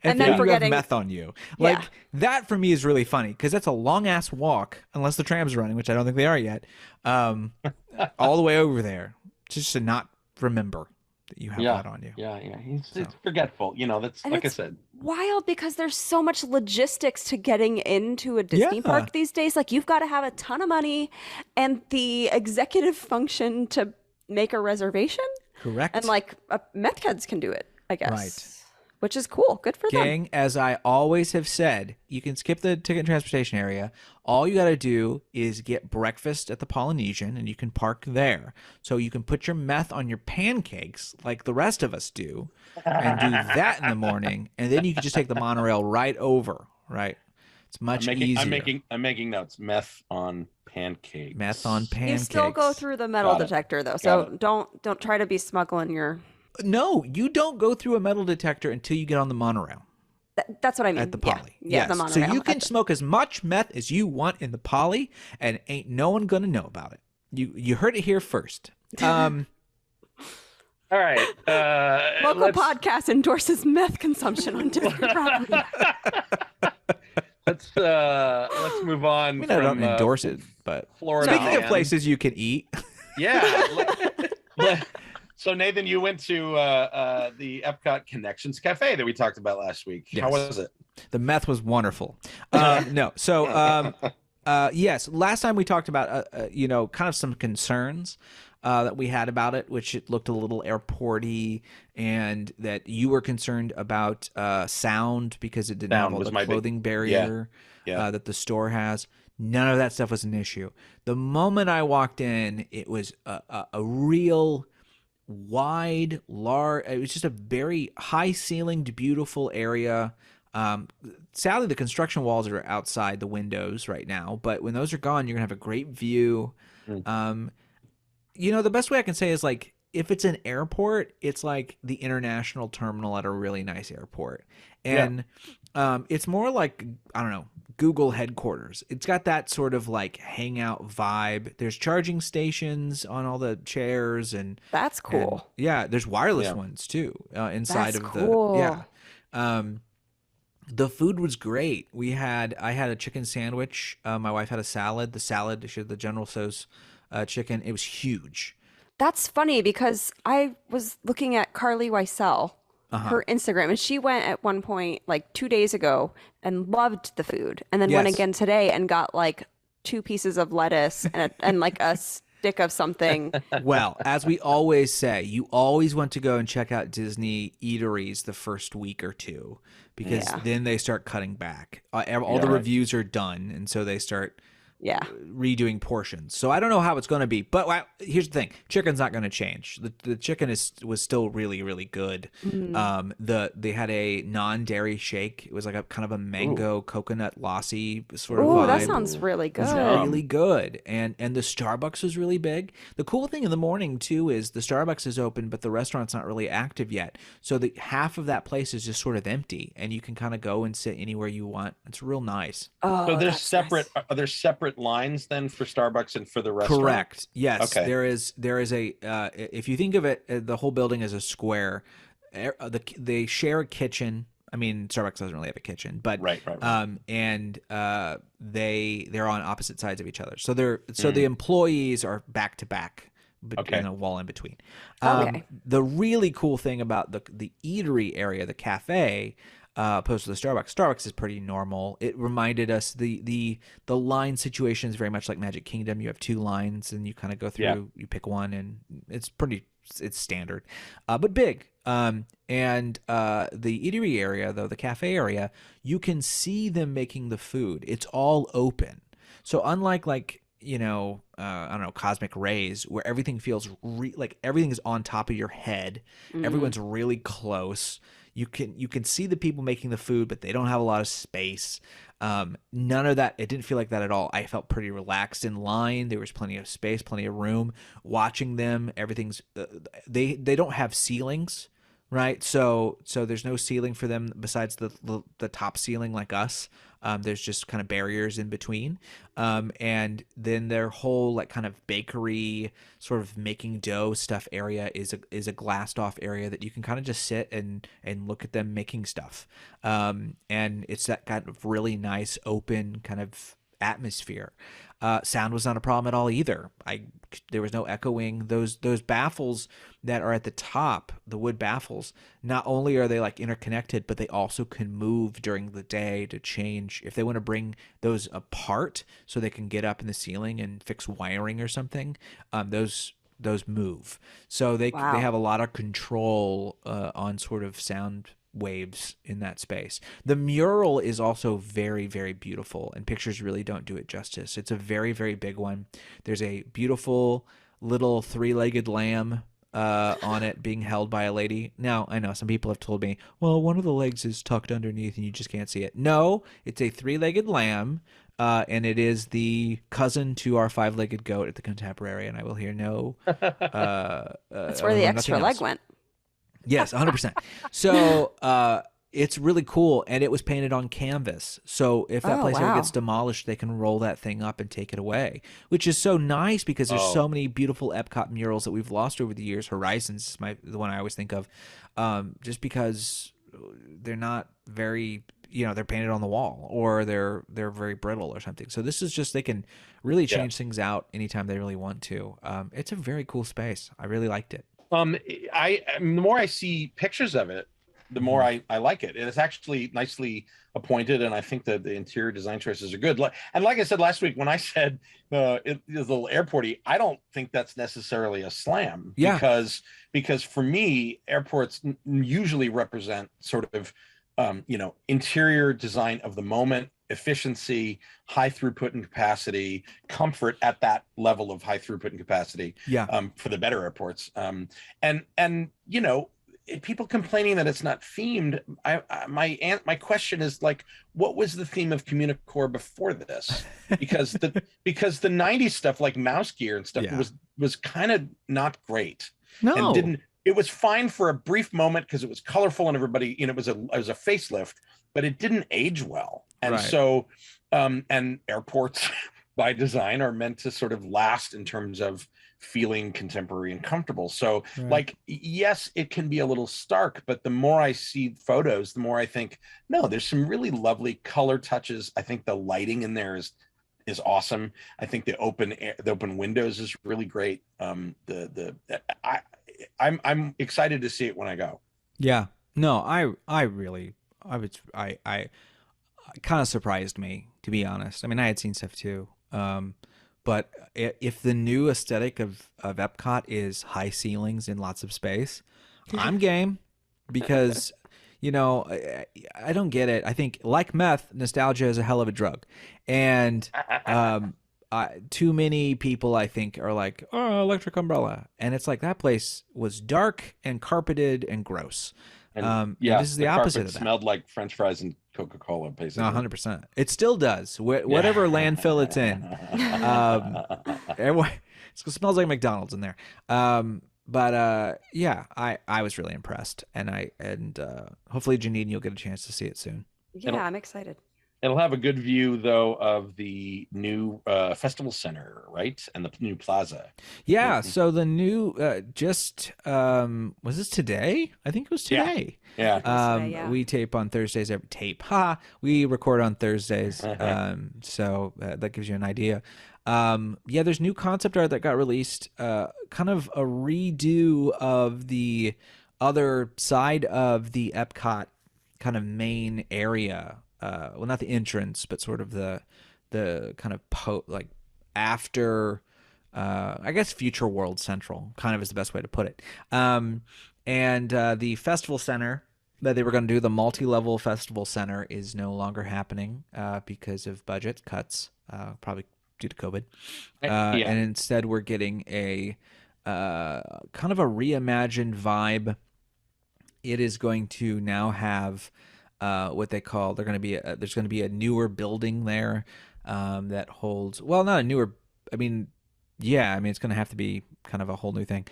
And then you forgetting- have meth on you. Like Yeah. that for me is really funny because that's a long ass walk, unless the tram's running, which I don't think they are yet. All the way over there, just to not remember that you have that on you. Yeah. It's forgetful. You know, that's And like I it's said. wild because there's so much logistics to getting into a Disney Yeah. park these days. Like, you've got to have a ton of money and the executive function to make a reservation. Correct. And like meth heads can do it, I guess. Right. Which is cool. Good for them. Gang, as I always have said, you can skip the ticket and transportation area. All you got to do is get breakfast at the Polynesian, and you can park there. So you can put your meth on your pancakes like the rest of us do, and do that in the morning, and then you can just take the monorail right over. Right? It's much easier. I'm making notes. Meth on pancakes. Meth on You pancakes. still go through the metal Got it. detector though. Got So it. don't try to be smuggling your No, you don't go through a metal detector until you get on the monorail. That's what I mean. At the Yeah. Poly. Yeah, the Yes. monorail. So you can At the- smoke as much meth as you want in the Poly, and ain't no one gonna know about it. You heard it here first. All right. Local let's, podcast endorses meth consumption on Disney property. let's move on. I mean, I don't from, endorse it, but Florida. speaking of man. places you can eat, Yeah. So Nathan, you went to the EPCOT Connections Cafe that we talked about last week. How Yes. was it? the meth was wonderful. No, so yes, last time we talked about kind of some concerns that we had about it, which it looked a little airporty, and that you were concerned about sound because it didn't have Sound all was the my big- clothing barrier Yeah. that the store has. None of that stuff was an issue. The moment I walked in, it was a real wide, large. It was just a very high-ceilinged, beautiful area. Sadly, the construction walls are outside the windows right now, but when those are gone, you're gonna have a great view. The best way I can say is like if it's an airport, it's like the international terminal at a really nice airport, and it's more like I don't know, Google headquarters. It's got that sort of like hangout vibe. There's charging stations on all the chairs, and That's cool. there's wireless Yeah. ones too inside That's of cool. the the food was great. I had a chicken sandwich. My wife had a salad. She had the General Tso's chicken. It was huge. That's funny because I was looking at Carly Weissel, her Instagram, and she went at one point like 2 days ago and loved the food, and then went Yes. again today and got like 2 pieces of lettuce and like a stick of something. Well, as we always say, you always want to go and check out Disney eateries the first week or two, because then they start cutting back. All the reviews are done, and so they start redoing portions. So I don't know how it's going to be, but here's the thing: chicken's not going to change. The chicken was still really, really good. They had a non-dairy shake. It was like a kind of a mango coconut lassi sort of vibe. That sounds really good. It was really good, and the Starbucks was really big. The cool thing in the morning too is the Starbucks is open, but the restaurant's not really active yet. So the half of that place is just sort of empty, and you can kind of go and sit anywhere you want. It's real nice. Oh, so there's separate. Nice. Are there separate lines then for Starbucks and for the restaurant? Correct. Yes. Okay. There is a if you think of it, the whole building as a square, they share a kitchen. I mean, Starbucks doesn't really have a kitchen, but right. And they're on opposite sides of each other. So the employees are back to back, but in a wall in between. The really cool thing about the eatery area, the cafe, opposed to the Starbucks is pretty normal. It reminded us the line situation is very much like Magic Kingdom. You have two lines and you kind of go through, you pick one, and it's standard, but big. And the eatery area, though, the cafe area, you can see them making the food. It's all open. So unlike I don't know, cosmic rays, where everything feels like everything is on top of your head. Everyone's really close. You can see the people making the food, but they don't have a lot of space. None of that. It didn't feel like that at all. I felt pretty relaxed in line. There was plenty of space, plenty of room. Watching them, everything's they don't have ceilings, right? So there's no ceiling for them besides the top ceiling like us. There's just kind of barriers in between. And then their whole kind of bakery sort of making dough stuff area is a glassed off area that you can kind of just sit and look at them making stuff. And it's that kind of really nice open kind of atmosphere. Sound was not a problem at all either. There was no echoing. Those baffles that are at the top, the wood baffles, not only are they interconnected, but they also can move during the day to change. If they want to bring those apart so they can get up in the ceiling and fix wiring or something, those move. So they have a lot of control on sort of sound waves in that space. The mural is also very, very beautiful, and pictures really don't do it justice. It's a very, very big one. There's a beautiful little three-legged lamb on it being held by a lady. Now, I know some people have told me, well, one of the legs is tucked underneath and you just can't see it. No, it's a three-legged lamb, and it is the cousin to our five-legged goat at the Contemporary, and I will hear no that's where the extra leg went. Yes, 100%. So it's really cool, and it was painted on canvas. So if that place ever gets demolished, they can roll that thing up and take it away, which is so nice because there's so many beautiful EPCOT murals that we've lost over the years. Horizons is the one I always think of, just because they're not very, they're painted on the wall or they're very brittle or something. So this is just, they can really change things out anytime they really want to. It's a very cool space. I really liked it. The more I see pictures of it, the more I like it. It's actually nicely appointed, and I think that the interior design choices are good. And like I said last week, when I said it is a little airporty, I don't think that's necessarily a slam. Because for me, airports usually represent sort of interior design of the moment, efficiency, high throughput and capacity, comfort at that level of high throughput and capacity. For the better airports. People complaining that it's not themed. My question is what was the theme of Communicore before this? Because the 90s stuff like Mouse Gear and stuff was kind of not great. No. And it was fine for a brief moment because it was colorful and everybody, it was a facelift, but it didn't age well. And so, and airports by design are meant to sort of last in terms of feeling contemporary and comfortable. So yes, it can be a little stark, but the more I see photos, the more I think, no, there's some really lovely color touches. I think the lighting in there is awesome. I think the open windows is really great. I'm excited to see it when I go. Yeah. No, I kind of surprised me, to be honest. I mean, I had seen stuff too. but if the new aesthetic of Epcot is high ceilings and lots of space, I'm game, because I don't get it. I think, like meth, nostalgia is a hell of a drug, and too many people, I think, are like, oh, Electric Umbrella, and it's like, that place was dark and carpeted and gross. And this is the opposite carpet of that. Smelled like French fries and Coca-Cola, basically. 100%. It still does. Whatever landfill it's in. It smells like McDonald's in there. But I was really impressed, and hopefully, Jeanine, you'll get a chance to see it soon. Yeah, I'm excited. It'll have a good view, though, of the new festival center, right? And the new plaza. Yeah, so the new, was this today? I think it was today. Yeah. We tape on Thursdays. We record on Thursdays. So that gives you an idea. There's new concept art that got released, kind of a redo of the other side of the Epcot kind of main area. Well, not the entrance, but sort of the kind of after, I guess, Future World Central kind of is the best way to put it. And the festival center that they were going to do, the multi-level festival center, is no longer happening because of budget cuts, probably due to COVID. And instead, we're getting a kind of a reimagined vibe. It is going to now have what they call, there's going to be a newer building there that holds, well, not a newer, it's going to have to be kind of a whole new thing.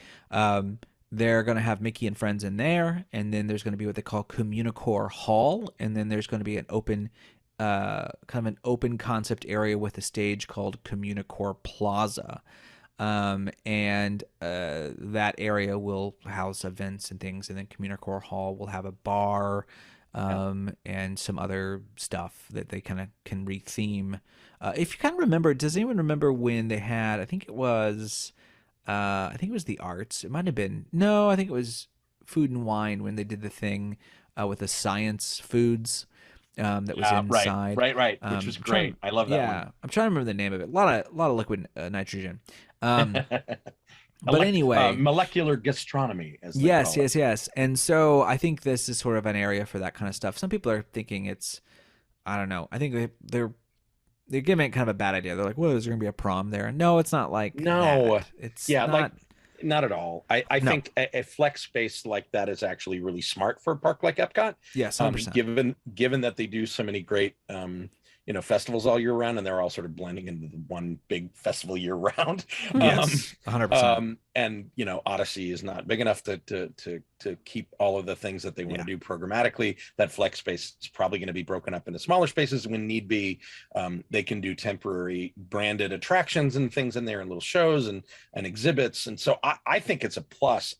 They're going to have Mickey and Friends in there, and then there's going to be what they call Communicore Hall, and then there's going to be an open, kind of an open concept area with a stage called Communicore Plaza. And that area will house events and things, and then Communicore Hall will have a bar, and some other stuff that they kind of can retheme. If you kind of remember, does anyone remember when they had, I think it was the arts. It might have been, no, I think it was food and wine, when they did the thing with the science foods that was inside. Right. Which was great. I love that one. I'm trying to remember the name of it. A lot of liquid nitrogen. But anyway, molecular gastronomy, as they call it. Yes. And so I think this is sort of an area for that kind of stuff. Some people are thinking it's, I don't know. I think they're giving it kind of a bad idea. They're like, "Well, is there gonna be a prom there?" No, it's not like that. It's not at all. I think a flex space like that is actually really smart for a park like Epcot. Yes, 100%. Given that they do so many great festivals all year round, and they're all sort of blending into the one big festival year round. Yes, 100%. And Odyssey is not big enough to keep all of the things that they want to do programmatically. That flex space is probably going to be broken up into smaller spaces when need be. They can do temporary branded attractions and things in there, and little shows and exhibits. And so I think it's a plus.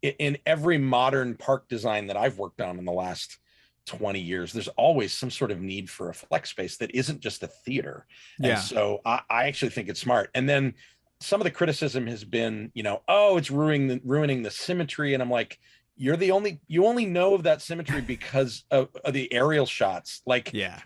In every modern park design that I've worked on in the last 20 years, there's always some sort of need for a flex space that isn't just a theater. And so I actually think it's smart. And then some of the criticism has been, it's ruining the symmetry. And I'm like, you only know of that symmetry because of the aerial shots.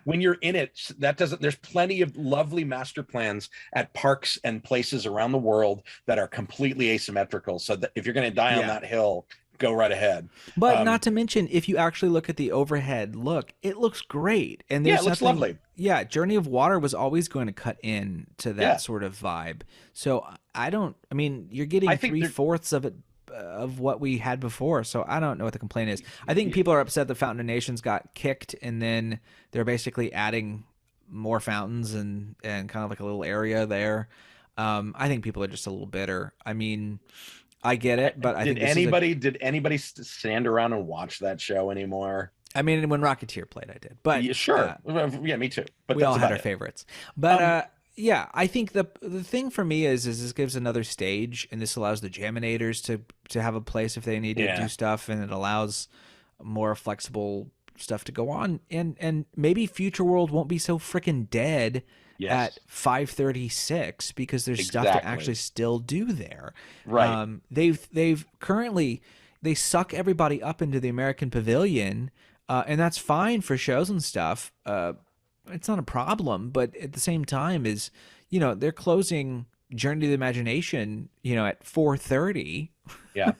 When you're in it, there's plenty of lovely master plans at parks and places around the world that are completely asymmetrical. So that if you're going to die on that hill, go right ahead. But not to mention, if you actually look at the overhead look, it looks great. And it looks lovely. Yeah, Journey of Water was always going to cut in to that sort of vibe. So you're getting 3/4 of it, of what we had before. So I don't know what the complaint is. I think people are upset that Fountain of Nations got kicked, and then they're basically adding more fountains and kind of like a little area there. I think people are just a little bitter. I get it, but I think did anybody stand around and watch that show anymore? When Rocketeer played, I did. But sure, me too. But we all had our favorites. But I think the thing for me is this gives another stage, and this allows the Jaminators to have a place if they need to do stuff, and it allows more flexible stuff to go on, and maybe Future World won't be so freaking dead. At 5:36 because there's stuff to actually still do there. Right. They've currently, they suck everybody up into the American Pavilion, and that's fine for shows and stuff. it's not a problem, but at the same time is, they're closing Journey to the Imagination, at 4:30. Yeah.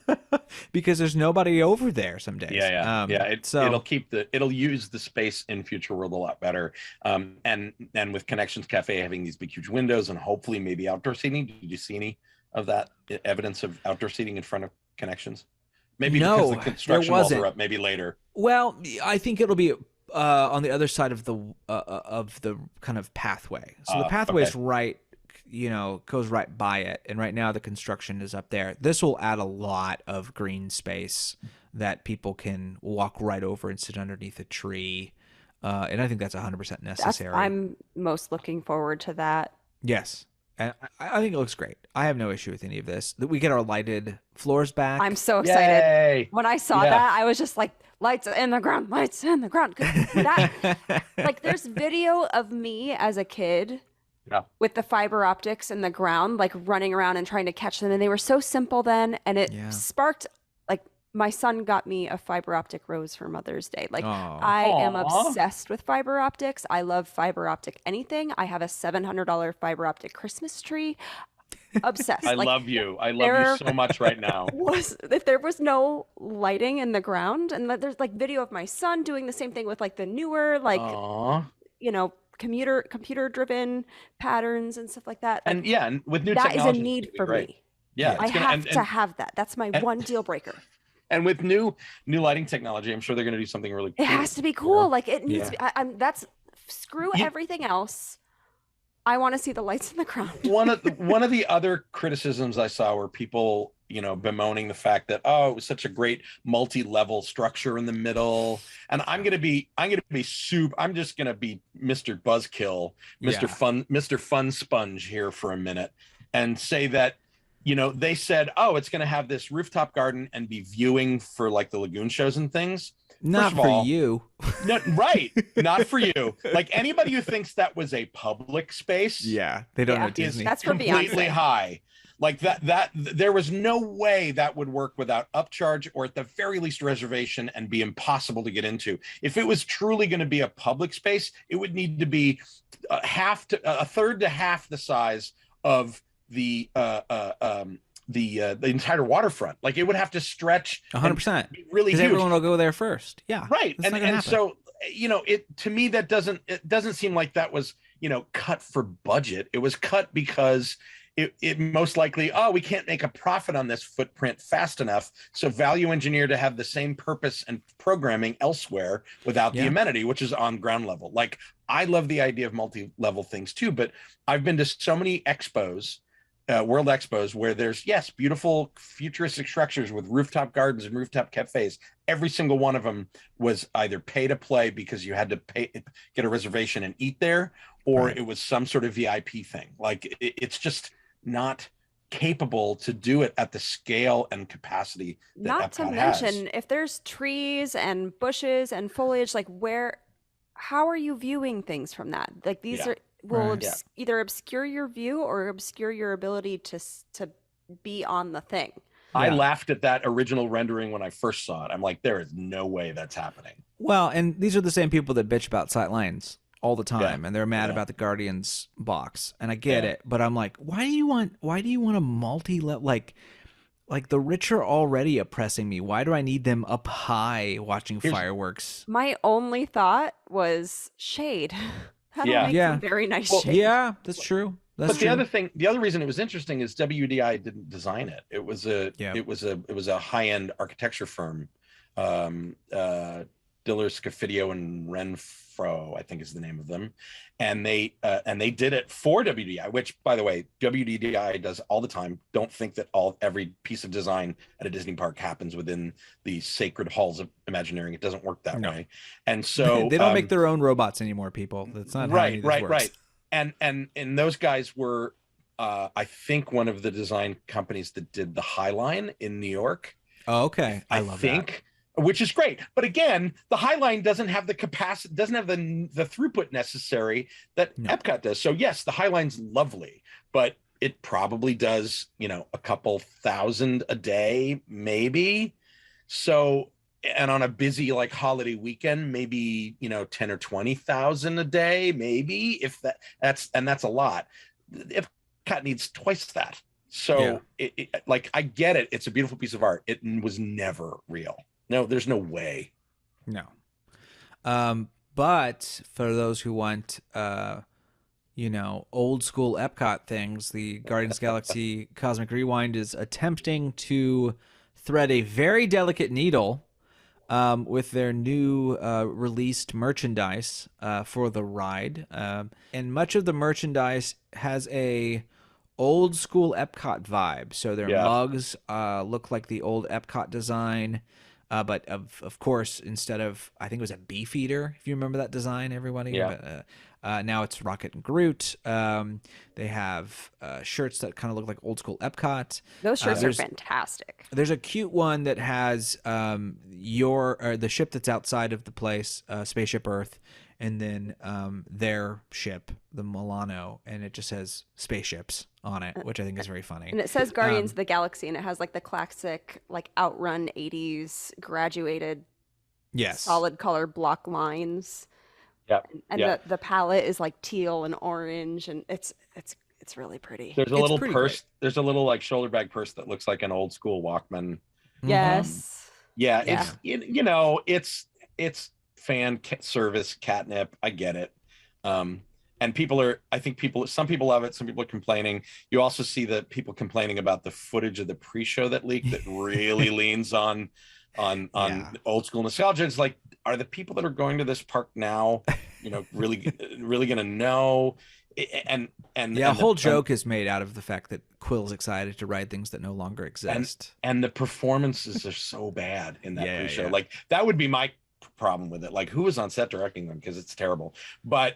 Because there's nobody over there some days. Yeah. It'll use the space in Future World a lot better. And with Connections Cafe having these big, huge windows and hopefully maybe outdoor seating. Did you see any of that evidence of outdoor seating in front of Connections? Maybe because the construction walls are up, maybe later. Well, I think it'll be on the other side of the kind of pathway. So the pathway is right, goes right by it. And right now the construction is up there. This will add a lot of green space that people can walk right over and sit underneath a tree. And I think that's 100% necessary. I'm most looking forward to that. Yes. And I think it looks great. I have no issue with any of this. That we get our lighted floors back. I'm so excited. Yay! When I saw that, I was just like, lights in the ground, lights in the ground. Like, there's video of me as a kid with the fiber optics in the ground, like running around and trying to catch them. And they were so simple then. And it sparked, like, my son got me a fiber optic rose for Mother's Day. Like, I am obsessed with fiber optics. I love fiber optic anything. I have a $700 fiber optic Christmas tree. Obsessed. I love you. I love you so much right now. If there was no lighting in the ground, and there's like video of my son doing the same thing with like the newer, like, computer driven patterns and stuff like that. And and with new technology, technology, that is a need for me. Yeah, I have to have that. That's my one deal breaker. And with new lighting technology, I'm sure they're going to do something really cool. It has to be cool. Like, it needs to be, screw everything else. I want to see the lights in the ground. One of the other criticisms I saw were people, bemoaning the fact that, it was such a great multi-level structure in the middle. And I'm just going to be Mr. Buzzkill, Mr. Fun Sponge here for a minute and say that, they said, it's going to have this rooftop garden and be viewing for like the lagoon shows and things. Not for you. No, right. Not for you. Like, anybody who thinks that was a public space. Yeah. They don't know Disney. That's for completely Beyonce. High. Like that there was no way that would work without upcharge or at the very least reservation and be impossible to get into. If it was truly going to be a public space, it would need to be a third to half the size of the entire waterfront. Like, it would have to stretch 100%. Really huge. Everyone will go there first. Yeah. Right. And so, it to me, it doesn't seem like that was, cut for budget. It was cut because it most likely, we can't make a profit on this footprint fast enough. So value engineer to have the same purpose and programming elsewhere without the amenity, which is on ground level. Like, I love the idea of multi-level things too, but I've been to so many expos, World Expos, where there's beautiful futuristic structures with rooftop gardens and rooftop cafes. Every single one of them was either pay to play because you had to get a reservation and eat there, or it was some sort of VIP thing. Like, it's just not capable to do it at the scale and capacity that Not to EPCOT mention, has. if there's trees and bushes and foliage, like, how are you viewing things from that? Like, these will either obscure your view or obscure your ability to be on the thing. I laughed at that original rendering when I first saw it. I'm like, there is no way that's happening. Well, and these are the same people that bitch about sight lines all the time, and they're mad about the Guardians box, and I get it, but I'm like, why do you want a multi-level, like the rich are already oppressing me. Why do I need them up high watching fireworks? My only thought was shade. That'll make some very nice shade. Yeah, that's true. That's true. The other reason it was interesting is WDI didn't design it. It was a high-end architecture firm, Diller, Scofidio, and Renfro, I think is the name of them, and they did it for WDI, which, by the way, WDI does all the time. Don't think that every piece of design at a Disney park happens within the sacred halls of Imagineering. It doesn't work that way, and so they don't make their own robots anymore. People, that's not how any of this works. And those guys were, I think, one of the design companies that did the High Line in New York. Oh, okay, I love that. Which is great, but again, the High Line doesn't have the capacity, doesn't have the throughput necessary that EPCOT does. So yes, the High Line's lovely, but it probably does, a couple thousand a day, maybe. So and on a busy like holiday weekend, maybe 10 or 20,000 a day, maybe, if that's a lot. EPCOT needs twice that. So like, I get it, it's a beautiful piece of art. It was never real. No, there's no way. No. But for those who want old school EPCOT things, the Guardians of the Galaxy Cosmic Rewind is attempting to thread a very delicate needle with their new released merchandise for the ride. And much of the merchandise has a old school EPCOT vibe. So their mugs look like the old EPCOT design. But of course, instead of, I think it was a Beefeater, if you remember that design, everybody. Yeah. Now it's Rocket and Groot. They have shirts that kind of look like old school EPCOT. Those shirts are fantastic. There's a cute one that has the ship that's outside of the place, Spaceship Earth, and then their ship, the Milano, and it just says spaceships on it, which I think is very funny. And it says Guardians of the Galaxy, and it has like the classic like Outrun 80s graduated solid color block lines. Yeah. And the palette is like teal and orange, and it's really pretty. There's a little purse. Great. There's a little like shoulder bag purse that looks like an old school Walkman. Yes. It's fan service catnip. I get it. And some people love it. Some people are complaining. You also see the people complaining about the footage of the pre-show that leaked that really leans on old school nostalgia. It's like, are the people that are going to this park now, really going to know? And the whole joke is made out of the fact that Quill's excited to ride things that no longer exist. And the performances are so bad in that pre-show. Like, that would be my problem with it. Like, who was on set directing them? Because it's terrible. But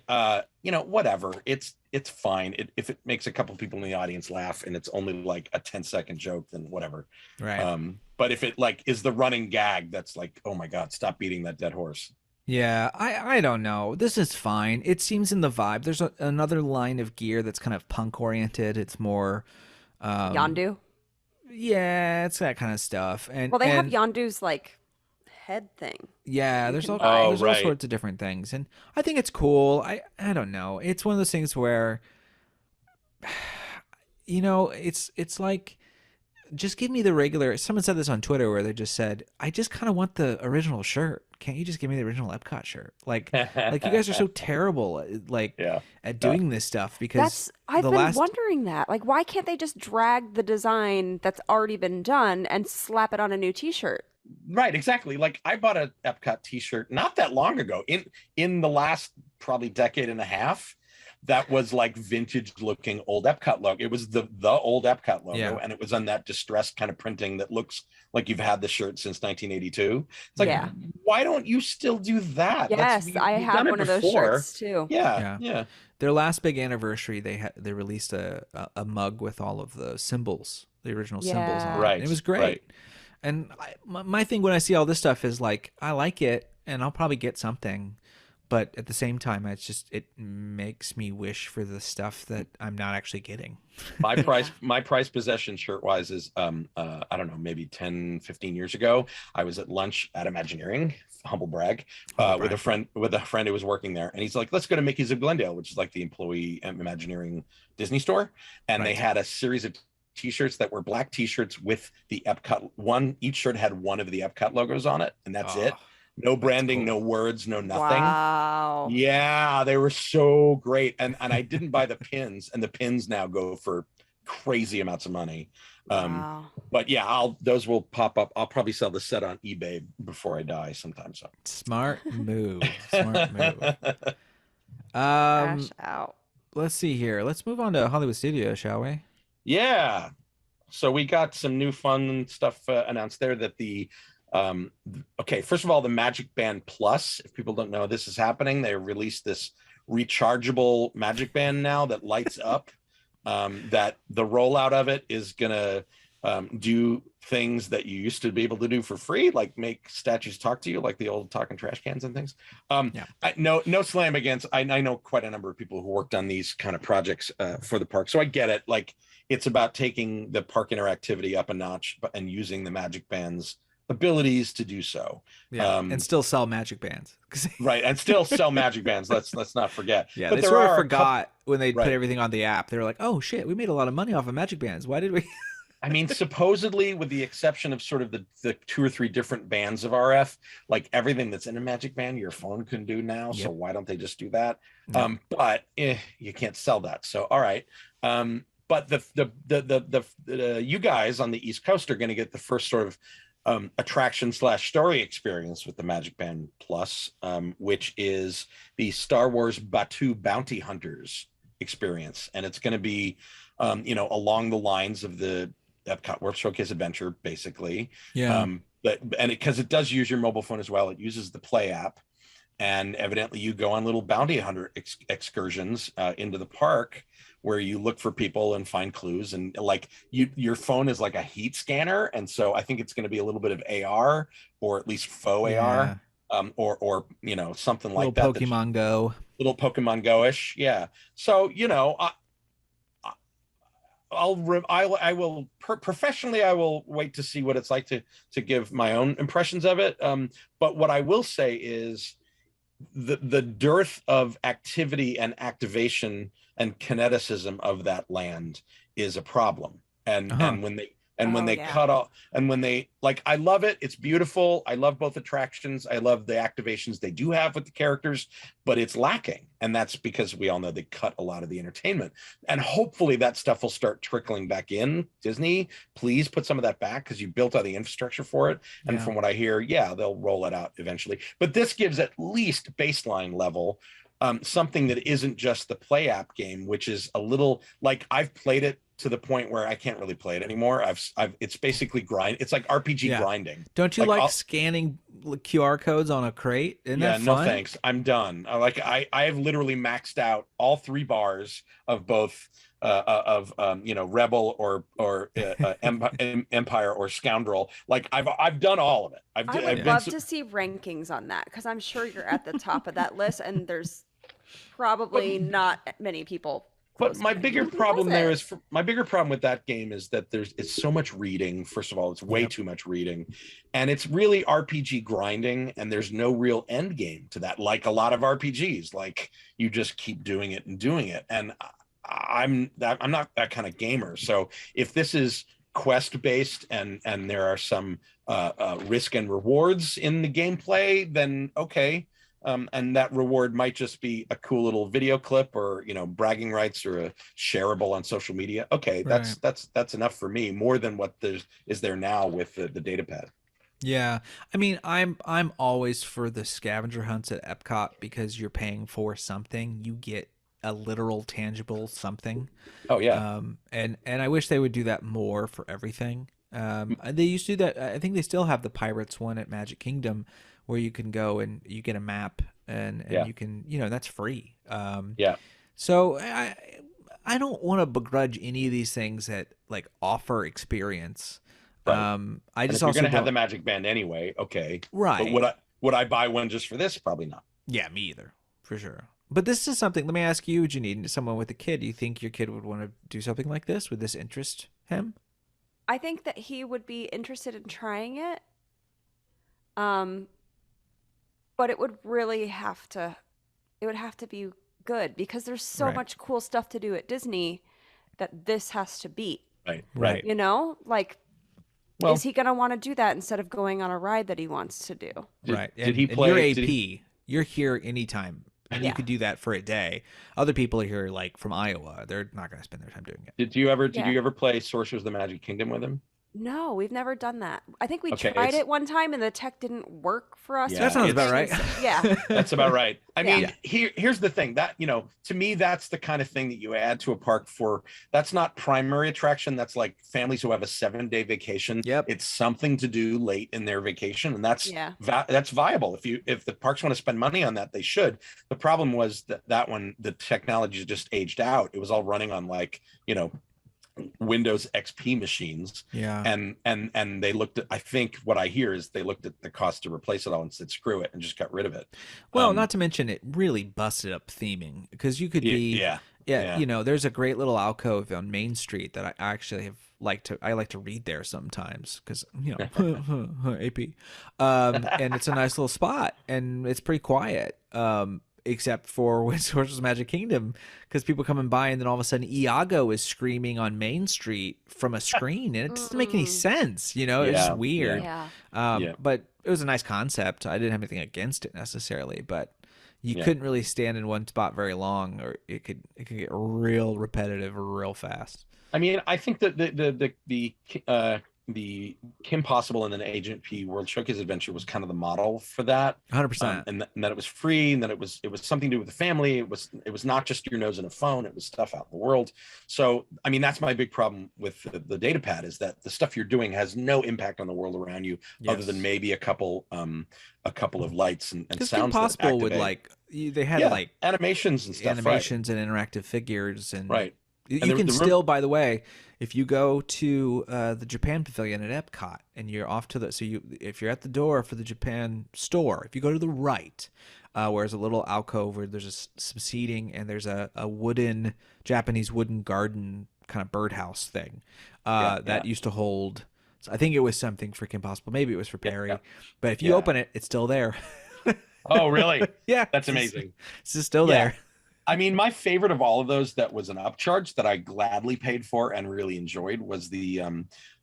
whatever. It's fine. If it makes a couple people in the audience laugh and it's only like a 10-second joke, then whatever. Right. But if it like is the running gag, that's like, oh my God, stop beating that dead horse. Yeah, I don't know. This is fine. It seems in the vibe. There's another line of gear that's kind of punk oriented. It's more Yondu. Yeah, it's that kind of stuff. And they have Yondu's like head thing. Yeah, there's all sorts of different things, and I think it's cool. I don't know. It's one of those things where, it's like, just give me the regular. Someone said this on Twitter where they just said, I just kind of want the original shirt. Can't you just give me the original EPCOT shirt? Like you guys are so terrible at doing this stuff, because I've been wondering that. Like, why can't they just drag the design that's already been done and slap it on a new t-shirt? Right, exactly. Like, I bought a EPCOT t-shirt not that long ago, in the last probably decade and a half, that was like vintage looking old EPCOT logo. It was the old EPCOT logo, and it was on that distressed kind of printing that looks like you've had the shirt since 1982. It's like, why don't you still do that? Yes, I have one of those shirts too. Yeah. Their last big anniversary, they released a mug with all of the symbols, the original symbols on it. Right. It was great. Right. And my thing when I see all this stuff is like, I like it, and I'll probably get something. But at the same time, it makes me wish for the stuff that I'm not actually getting. my price possession shirt wise is, I don't know, maybe 10, 15 years ago, I was at lunch at Imagineering, humble brag, with a friend who was working there. And he's like, let's go to Mickey's of Glendale, which is like the employee Imagineering Disney store. And they had a series of t-shirts that were black t-shirts with the EPCOT one. Each shirt had one of the EPCOT logos on it. And that's it. No branding, no words, no nothing. Wow. Yeah, they were so great. And I didn't buy the pins, and the pins now go for crazy amounts of money. Wow. But yeah, those will pop up. I'll probably sell the set on eBay before I die sometime. So smart move. Smart move. Cash out. Let's see here. Let's move on to Hollywood Studios, shall we? Yeah. So we got some new fun stuff announced there that first of all, the Magic Band Plus, if people don't know this is happening, they released this rechargeable Magic Band now that lights up, that the rollout of it is gonna do things that you used to be able to do for free, like make statues talk to you, like the old talking trash cans and things. No slam against, I know quite a number of people who worked on these kind of projects for the park, so I get it. Like, it's about taking the park interactivity up a notch and using the Magic Bands abilities to do so. Yeah, and still sell magic bands. Right, and still sell magic bands. Let's not forget. Yeah, but they there sort of are forgot when they put right. everything on the app. They were like, "Oh shit, we made a lot of money off of magic bands. Why did we?" I mean, supposedly, with the exception of sort of the 2 or 3 different bands of RF, like everything that's in a magic band, your phone can do now. Yep. So why don't they just do that? No. But you can't sell that. So all right. But the you guys on the East Coast are going to get the first sort of attraction/story experience with the Magic Band Plus, which is the Star Wars Batuu Bounty Hunters experience, and it's going to be, along the lines of the EPCOT World Showcase Adventure, basically. Yeah. Because it does use your mobile phone as well. It uses the Play app, and evidently you go on little bounty hunter excursions into the park, where you look for people and find clues, and like your phone is like a heat scanner, and so I think it's going to be a little bit of AR, or at least faux AR, or something like that. Pokemon Go. Little Pokemon Go-ish, yeah. So I will professionally, I will wait to see what it's like to give my own impressions of it. But what I will say is the dearth of activity and activation and kineticism of that land is a problem. And when they cut off, and when they, like, I love it. It's beautiful. I love both attractions. I love the activations they do have with the characters, but it's lacking. And that's because we all know they cut a lot of the entertainment. And hopefully that stuff will start trickling back in. Disney, please put some of that back, because you built all the infrastructure for it. And from what I hear, they'll roll it out eventually. But this gives at least baseline level something that isn't just the Play app game, which is a little, like, I've played it to the point where I can't really play it anymore. It's basically grind. It's like RPG grinding. Don't you like scanning QR codes on a crate? Isn't that fun? No thanks. I'm done. I have literally maxed out all 3 bars of both Rebel or Empire or Scoundrel. Like I've done all of it. I would love to see rankings on that, because I'm sure you're at the top of that list, and there's probably not many people. But my bigger problem with that game is that it's so much reading. First of all, it's way too much reading, and it's really RPG grinding, and there's no real end game to that. Like a lot of RPGs, like you just keep doing it and doing it. And I'm not that kind of gamer. So if this is quest based and there are some risk and rewards in the gameplay, then okay. And that reward might just be a cool little video clip, or bragging rights, or a shareable on social media. Okay, that's enough for me, more than what is there now with the data pad. Yeah, I mean, I'm always for the scavenger hunts at Epcot, because you're paying for something, you get a literal tangible something. Oh yeah. And I wish they would do that more for everything. They used to do that. I think they still have the Pirates one at Magic Kingdom, where you can go and you get a map and you can, that's free. So I don't want to begrudge any of these things that like offer experience. Right. I just if also you're gonna have the Magic Band anyway, okay. Right. But would I buy one just for this? Probably not. Yeah, me either, for sure. But this is something, let me ask you, Jeanine, someone with a kid, do you think your kid would want to do something like this? Would this interest him? I think that he would be interested in trying it. But it would really have to be good, because there's so much cool stuff to do at Disney that this has to beat. Right. Is he going to want to do that instead of going on a ride that he wants to do? Right. Did he play? You're AP. You're here anytime. And you could do that for a day. Other people are here, like from Iowa. They're not going to spend their time doing it. Did you ever play Sorcerers of the Magic Kingdom with him? No, we've never done that. I think we tried it one time and the tech didn't work for us. Yeah, that sounds about right. Yeah. That's about right. I mean, here's the thing that, to me, that's the kind of thing that you add to a park that's not primary attraction. That's like families who have a 7-day vacation. Yep. It's something to do late in their vacation. And that's viable. If the parks want to spend money on that, they should. The problem was that one, the technology just aged out. It was all running on Windows XP machines. And they looked at, I think what I hear is they looked at the cost to replace it all and said screw it and just got rid of it. Well, not to mention it really busted up theming, because you could be Yeah, you know, there's a great little alcove on Main Street that I actually have I like to read there sometimes because, you know, AP. And it's a nice little spot and it's pretty quiet. Except for when Sorcerer's Magic Kingdom, because people coming by and then all of a sudden Iago is screaming on Main Street from a screen and it doesn't make any sense, you know. It's just weird. But it was a nice concept. I didn't have anything against it necessarily, but you couldn't really stand in one spot very long, or it could get real repetitive real fast. I mean, I think that the Kim Possible and then Agent P World Showcase Adventure was kind of the model for that. 100%. And that it was free, and that it was something to do with the family. It was not just your nose and a phone. It was stuff out in the world. So, I mean, that's my big problem with the data pad, is that the stuff you're doing has no impact on the world around you, other than maybe a couple of lights and sounds. Kim Possible would they had animations and stuff, and interactive figures, and right. You can still, by the way, if you go to the Japan Pavilion at EPCOT and you're off to if you're at the door for the Japan store, if you go to the right, where there's a little alcove where there's some seating and there's a Japanese wooden garden kind of birdhouse thing that used to hold. So I think it was something for Kim Possible. Maybe it was for Perry. But if you open it, it's still there. Oh, really? Yeah. That's amazing. It's just still there. I mean, my favorite of all of those that was an upcharge that I gladly paid for and really enjoyed was the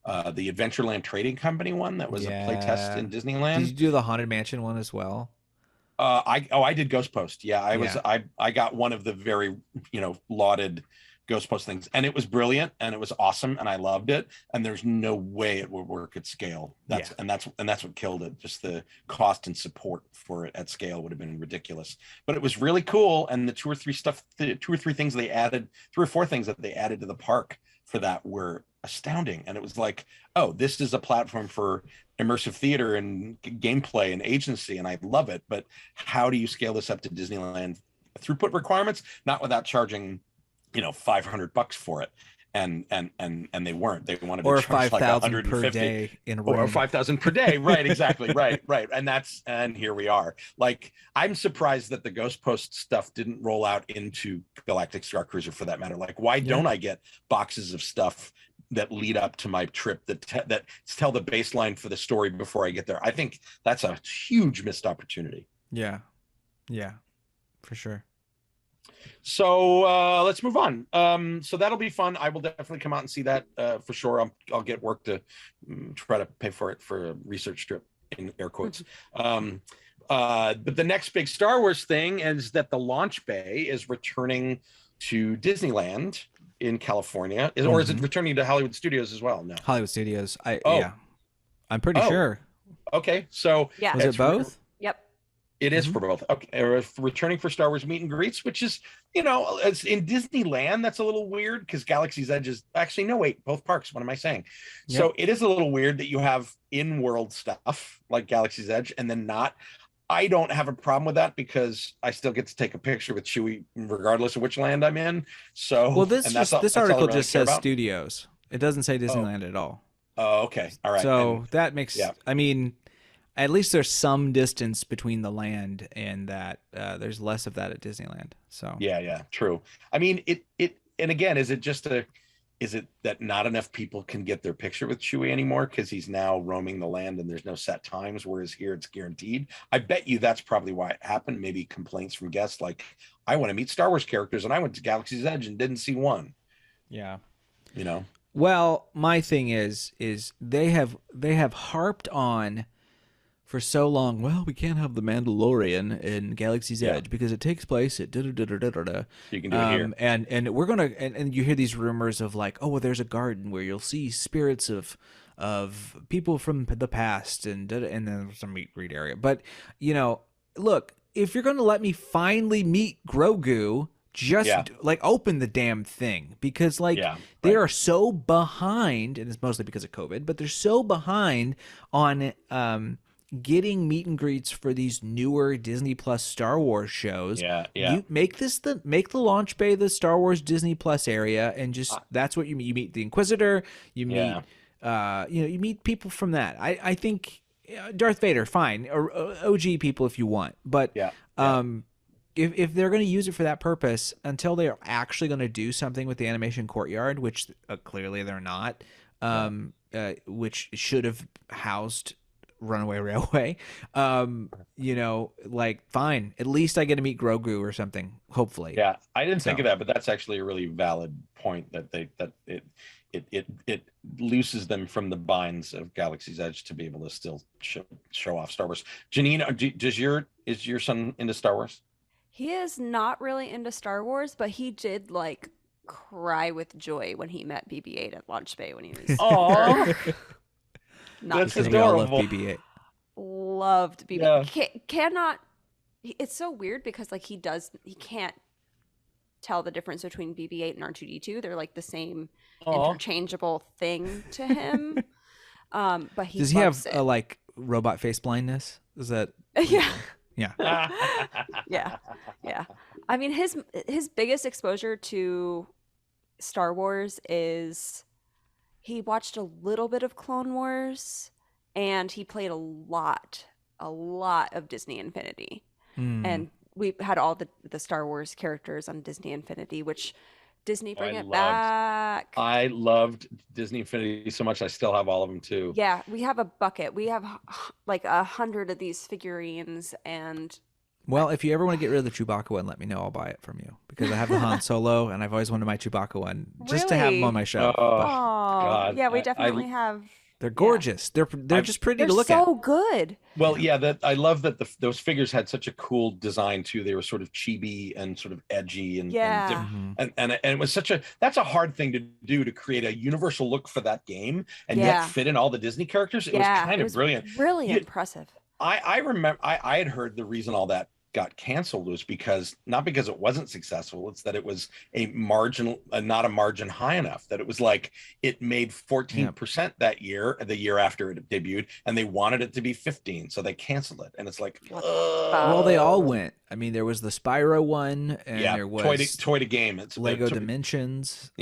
Adventureland Trading Company one that was a playtest in Disneyland. Did you do the Haunted Mansion one as well? I did Ghost Post. Yeah, I got one of the very, lauded Ghost Post things, and it was brilliant and it was awesome and I loved it, and there's no way it would work at scale. That's what killed it. Just the cost and support for it at scale would have been ridiculous, but it was really cool. And the two or three things they added, 3 or 4 things that they added to the park for that were astounding. And it was like, oh, this is a platform for immersive theater and gameplay and agency, and I love it. But how do you scale this up to Disneyland throughput requirements? Not without charging $500 for it, and they weren't. They wanted to charge like 5,000 per day in a room. Or 5,000 per day, right? Exactly, right. And here we are. Like, I'm surprised that the Ghost Post stuff didn't roll out into Galactic Star Cruiser, for that matter. Like, why don't I get boxes of stuff that lead up to my trip that tell the baseline for the story before I get there? I think that's a huge missed opportunity. Yeah, for sure. So let's move on. So that'll be fun. I will definitely come out and see that for sure. I'll get work to try to pay for it for a research trip, in air quotes. But the next big Star Wars thing is that the launch bay is returning to Disneyland in California, or is it returning to Hollywood Studios as well? No, Hollywood Studios. I'm pretty sure. Okay, so was it both? It is for both. Okay, returning for Star Wars meet and greets, which is, it's in Disneyland. That's a little weird because Galaxy's Edge is actually, no, wait, both parks. What am I saying? Yep. So it is a little weird that you have in-world stuff like Galaxy's Edge and then not. I don't have a problem with that because I still get to take a picture with Chewie regardless of which land I'm in. So, well, this article just says studios. It doesn't say Disneyland at all. Oh, okay. All right. So that makes, I mean, at least there's some distance between the land and that there's less of that at Disneyland. So yeah, true. I mean, and again, is it that not enough people can get their picture with Chewie anymore because he's now roaming the land and there's no set times, whereas here it's guaranteed? I bet you that's probably why it happened. Maybe complaints from guests like, I want to meet Star Wars characters and I went to Galaxy's Edge and didn't see one. Yeah. Well, my thing is they have harped on for so long, well, we can't have the Mandalorian in Galaxy's Edge because it takes place at da-da-da-da-da-da. You can do it here. And we're going to, and you hear these rumors of like, oh, well, there's a garden where you'll see spirits of people from the past and then some meet greet area. But, look, if you're going to let me finally meet Grogu, just open the damn thing, because they are so behind, and it's mostly because of COVID, but they're so behind on getting meet and greets for these newer Disney Plus Star Wars shows. You make the launch bay the Star Wars Disney Plus area, and just that's what you meet. You meet the Inquisitor. You meet you meet people from that. I think Darth Vader, fine, or OG people if you want, but if they're going to use it for that purpose, until they're actually going to do something with the animation courtyard, which clearly they're not, which should have housed Runaway Railway, like, fine, at least I get to meet Grogu or something, hopefully. Yeah, I didn't think of that, but that's actually a really valid point, that it looses them from the binds of Galaxy's Edge to be able to still show off Star Wars. Jeanine, is your son into Star Wars? He is not really into Star Wars, but he did like cry with joy when he met BB-8 at Launch Bay when he was. Oh, that's Because we all love BB-8. Loved BB-8. Yeah. Cannot. It's so weird because like he can't tell the difference between BB-8 and R2-D2. They're like the same interchangeable thing to him. But he does he have it. like robot face blindness? Is that? Yeah. Yeah. Yeah. I mean, his biggest exposure to Star Wars is he watched a little bit of Clone Wars, and he played a lot of Disney Infinity. And we had all the Star Wars characters on Disney Infinity, which Disney bring it back. I loved Disney Infinity so much. I still have all of them too. Yeah, we have a bucket. We have like 100 of these figurines, and Well, if you ever want to get rid of the Chewbacca one, let me know. I'll buy it from you, because I have the Han Solo, and I've always wanted my Chewbacca one just to have them on my shelf. Oh, But God. yeah, we definitely have. they're gorgeous. They're just pretty They're to look at. so good. Well, yeah, I love that those figures had such a cool design too. They were sort of chibi and sort of edgy and and it was that's a hard thing to do, to create a universal look for that game and yet fit in all the Disney characters. It was kind of brilliant. Really impressive. I remember I had heard the reason all that got canceled was not because it wasn't successful, it's that it was a marginal, not a margin high enough, that it was like it made 14% that year, the year after it debuted, and they wanted it to be 15, so they canceled it. And it's like, well, they all went. I mean, there was the Spyro one, and there was toy to game. It's Lego Dimensions.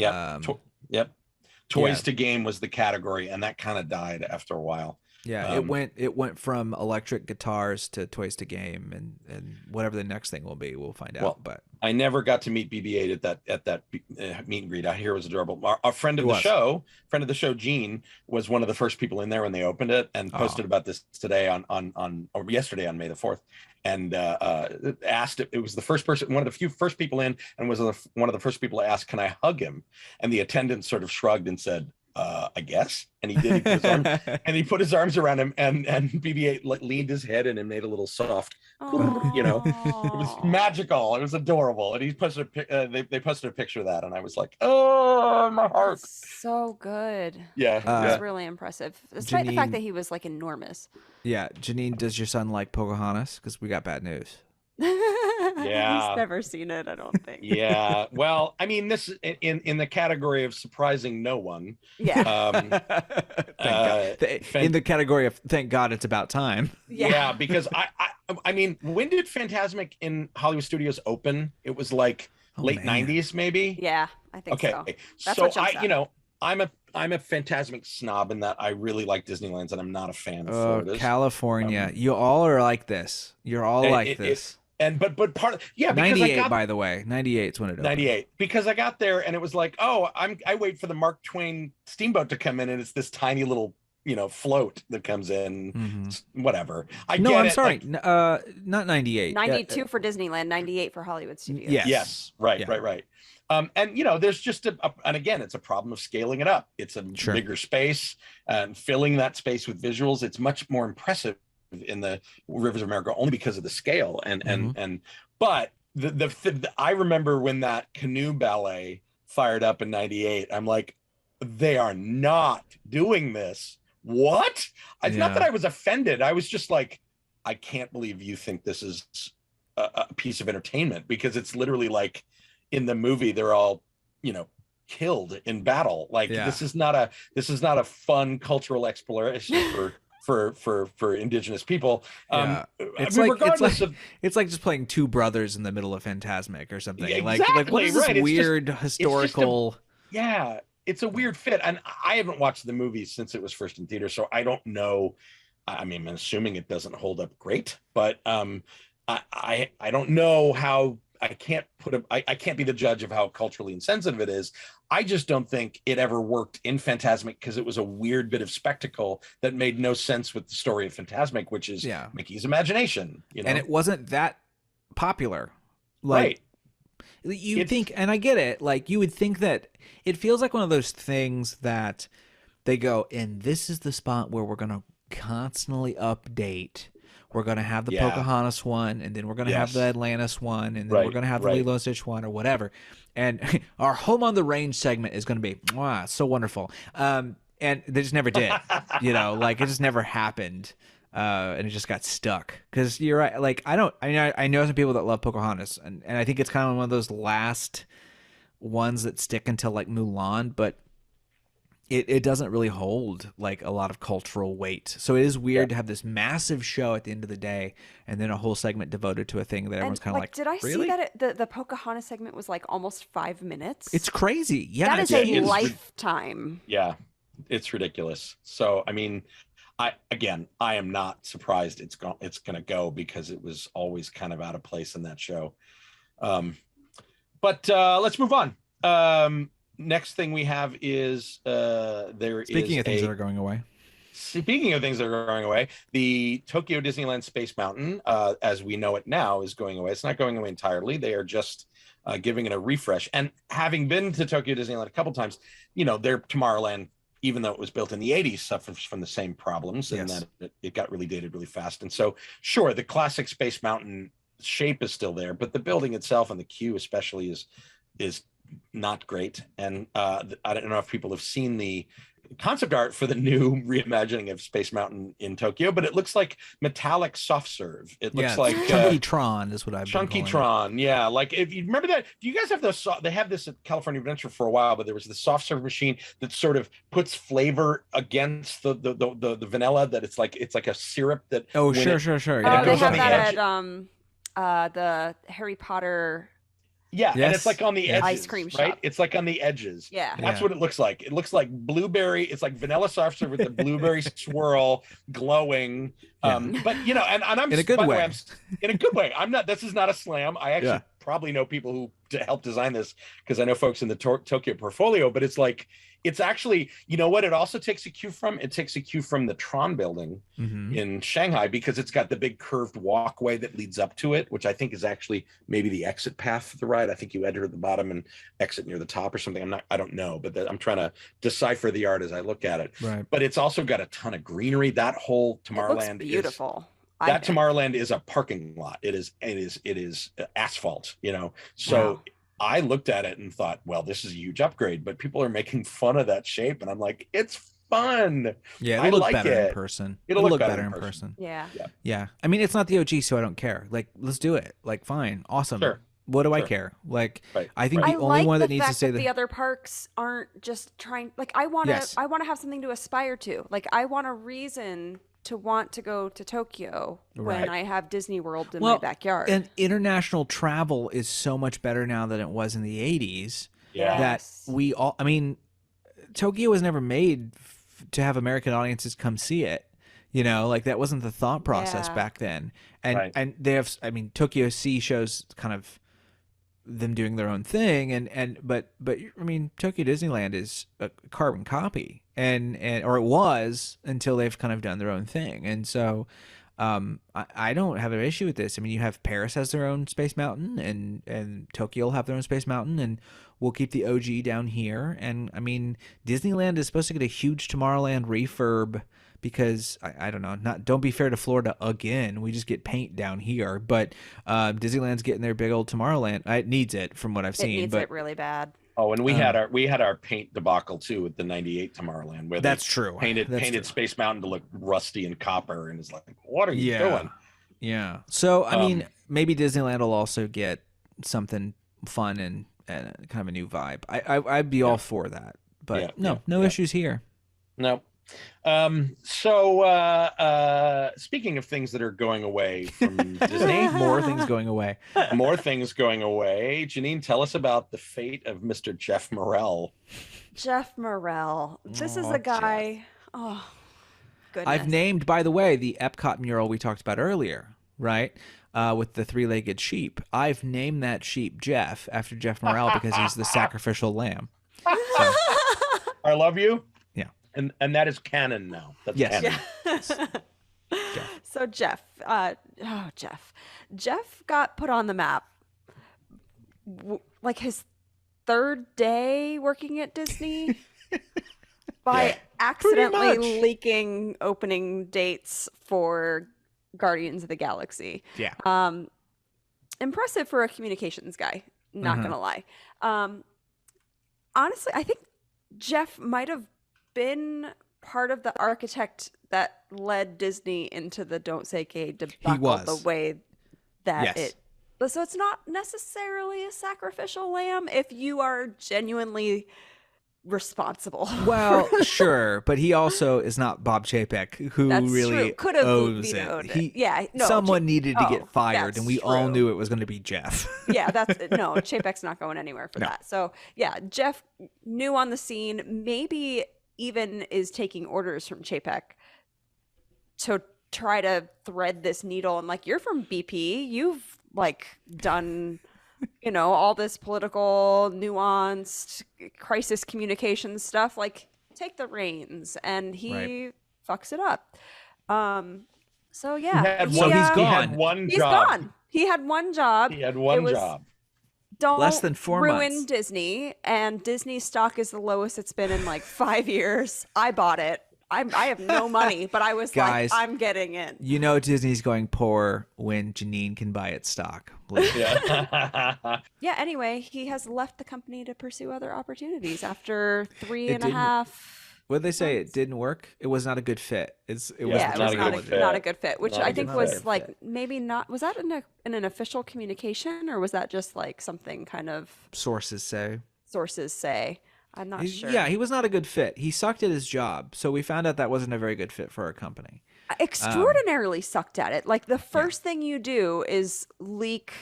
Toys to game was the category, and that kind of died after a while. Yeah, it went from electric guitars to toys to game, and whatever the next thing will be, we'll find out. But I never got to meet BB-8 at that meet and greet. I hear it was adorable. Our friend of the show, Jeanine, was one of the first people in there when they opened it, and posted about this today or yesterday on May the 4th, and asked it was the first person, one of the first people in, and was one of the first people to ask, "Can I hug him?" And the attendant sort of shrugged and said, I guess. And he did. He put his arms around him, and BB-8 leaned his head in and made a little soft, it was magical. It was adorable. And he posted they posted a picture of that, and I was like, oh, my heart. So good. Yeah. It was really impressive, despite the fact that he was like enormous. Yeah. Jeanine, does your son like Pocahontas? Because we got bad news. He's never seen it, I don't think. Yeah. Well, I mean, this in the category of surprising no one. Yeah. In the category of thank God it's about time. Yeah, because I mean, when did Fantasmic in Hollywood Studios open? It was like late 90s, maybe. Yeah, I think so. Okay. That's so what jumps out. I'm a Fantasmic snob in that I really like Disneyland's, and I'm not a fan of Florida's. California. You all are like this. You're all like this. But part of, because 98, by the way, 98 is when it opened. 98, because I got there and it was like, I wait for the Mark Twain steamboat to come in, and it's this tiny little float that comes in. Whatever. I'm sorry, not 98. 92 for Disneyland, 98 for Hollywood Studios. Yes. Right. And there's just and again, it's a problem of scaling it up. It's a bigger space, and filling that space with visuals. It's much more impressive in the Rivers of America, only because of the scale but I remember when that canoe ballet fired up in 98, I'm like, they are not doing this. What? It's not that I was offended. I was just like, I can't believe you think this is a piece of entertainment, because it's literally like in the movie they're all killed in battle. Like this is not a fun cultural exploration for indigenous people. It's like just playing Two Brothers in the middle of Fantasmic or something. Exactly, like what is this weird historical? It's a weird fit, and I haven't watched the movie since it was first in theater, so I don't know. I mean, I'm assuming it doesn't hold up great, but I don't know how. I can't be the judge of how culturally insensitive it is. I just don't think it ever worked in Fantasmic because it was a weird bit of spectacle that made no sense with the story of Fantasmic, which is Mickey's imagination. You know, and it wasn't that popular. Right. You think, and I get it. Like you would think that it feels like one of those things that they go, and this is the spot where we're going to constantly update. We're going to have the Pocahontas one, and then we're going to have the Atlantis one, and then we're going to have the Lilo and Stitch one, or whatever. And our Home on the Range segment is going to be, wow, so wonderful. And they just never did. You know, like it just never happened. And it just got stuck. Because you're right. Like I know some people that love Pocahontas, and I think it's kind of one of those last ones that stick until like Mulan, but it doesn't really hold like a lot of cultural weight. So it is weird to have this massive show at the end of the day and then a whole segment devoted to a thing that everyone's kind of like, did I really? see that the Pocahontas segment was like almost 5 minutes? It's crazy. Yeah. That is a lifetime. Yeah, it's ridiculous. So, I mean, I am not surprised it's going to go because it was always kind of out of place in that show. But let's move on. Next thing we have is Speaking of things that are going away. Speaking of things that are going away, the Tokyo Disneyland Space Mountain, as we know it now, is going away. It's not going away entirely. They are just giving it a refresh. And having been to Tokyo Disneyland a couple times, you know, their Tomorrowland, even though it was built in the 80s, suffers from the same problems in that it got really dated really fast. And so, sure, the classic Space Mountain shape is still there, but the building itself and the queue especially is not great. And I don't know if people have seen the concept art for the new reimagining of Space Mountain in Tokyo, but it looks like metallic soft serve. It looks like Chunky Tron is what I've been Chunky Tron. Yeah, like if you remember that, do you guys have those? They have this at California Adventure for a while, but there was the soft serve machine that sort of puts flavor against the vanilla. That it's like a syrup that. Oh, sure. Yeah, they have that at the Harry Potter. Yeah, and it's like on the edges, ice cream shop. right? It's like on the edges. Yeah. That's what it looks like. It looks like blueberry. It's like vanilla soft serve with the blueberry swirl glowing. But you know, and I'm in a good way. In a good way. I'm not. This is not a slam. I actually probably know people who helped design this because I know folks in the Tokyo portfolio. But it's like it's actually, you know what? It also takes a cue from. It takes a cue from the Tron building in Shanghai because it's got the big curved walkway that leads up to it, which I think is actually maybe the exit path for the ride. I think you enter at the bottom and exit near the top or something. I don't know, but I'm trying to decipher the art as I look at it. Right. But it's also got a ton of greenery. That whole Tomorrowland is beautiful. That Tomorrowland is a parking lot. It is asphalt, you know. So wow. I looked at it and thought, well, this is a huge upgrade, but people are making fun of that shape. And I'm like, it's fun. Yeah, it'll look better in person. It'll look better in person. Yeah. I mean, it's not the OG, so I don't care. Like, let's do it. Like, fine. Awesome. Sure. What do I care? Like, I think the only one that needs to say that the other parks aren't just trying. Like, I want to have something to aspire to. Like, I want a reason to want to go to Tokyo when I have Disney World in my backyard. And international travel is so much better now than it was in the 80s. Yeah. That we all, I mean, Tokyo was never made to have American audiences come see it. You know, like that wasn't the thought process back then. And and they have, I mean, Tokyo Sea shows kind of them doing their own thing, but I mean, Tokyo Disneyland is a carbon copy, and or it was until they've kind of done their own thing, and so I don't have an issue with this. I mean, you have Paris has their own Space Mountain, and Tokyo will have their own Space Mountain, and we'll keep the OG down here. And I mean, Disneyland is supposed to get a huge Tomorrowland refurb. Because I don't know, don't be fair to Florida again. We just get paint down here, but Disneyland's getting their big old Tomorrowland. It needs it from what I've seen. It needs it really bad. Oh, and we had our paint debacle too with the '98 Tomorrowland, where that's true. Painted Space Mountain to look rusty and copper, and it's like, what are you doing? Yeah. So I mean, maybe Disneyland will also get something fun and kind of a new vibe. I'd be all for that, but no issues here. No. Speaking of things that are going away from Disney, more things going away. Jeanine, tell us about the fate of Mr. Jeff Morrell. Jeff Morrell. This is a guy. Goodness. I've named, by the way, the EPCOT mural we talked about earlier. right? With the three-legged sheep. I've named that sheep Jeff after Jeff Morrell because he's the sacrificial lamb. So, I love you. yeah. And that is canon now. That's Yes. canon. Jeff. So Jeff, Jeff got put on the map like his third day working at Disney by accidentally leaking opening dates for Guardians of the Galaxy. Yeah. Impressive for a communications guy, not gonna lie. Honestly, I think Jeff might have been part of the architect that led Disney into the Don't Say Gay debacle the way that it. So it's not necessarily a sacrificial lamb if you are genuinely responsible. Well, sure, but he also is not Bob Chapek, who That's really true. Could have owes vetoed it. it. Yeah, no, someone needed to get fired, that's and we all true. knew it was going to be Jeff. Yeah, Chapek's not going anywhere for that. So yeah, Jeff, new on the scene, maybe even is taking orders from Chapek to try to thread this needle. And like, you're from BP, you've like done, all this political, nuanced crisis communication stuff. Like, take the reins, and he fucks it up. So yeah, he's gone. He had one He's job. gone. He had one job. He had one job. Don't Less than 4 ruin months. Disney, and Disney stock is the lowest it's been in like 5 years. I bought it. I have no money, but I was Guys, like, I'm getting in. Disney's going poor when Jeanine can buy its stock. Yeah. Yeah, anyway, he has left the company to pursue other opportunities after three It and a didn't- half. What did they say? It didn't work. It was not a good fit. It was Yeah, it was not a good fit, which Not a I good think fit. was like maybe not. Was that in an official communication, or was that just like something kind of sources say. sources say? I'm not sure. Yeah, he was not a good fit. He sucked at his job, so we found out that wasn't a very good fit for our company. Extraordinarily sucked at it. Like, the first thing you do is leak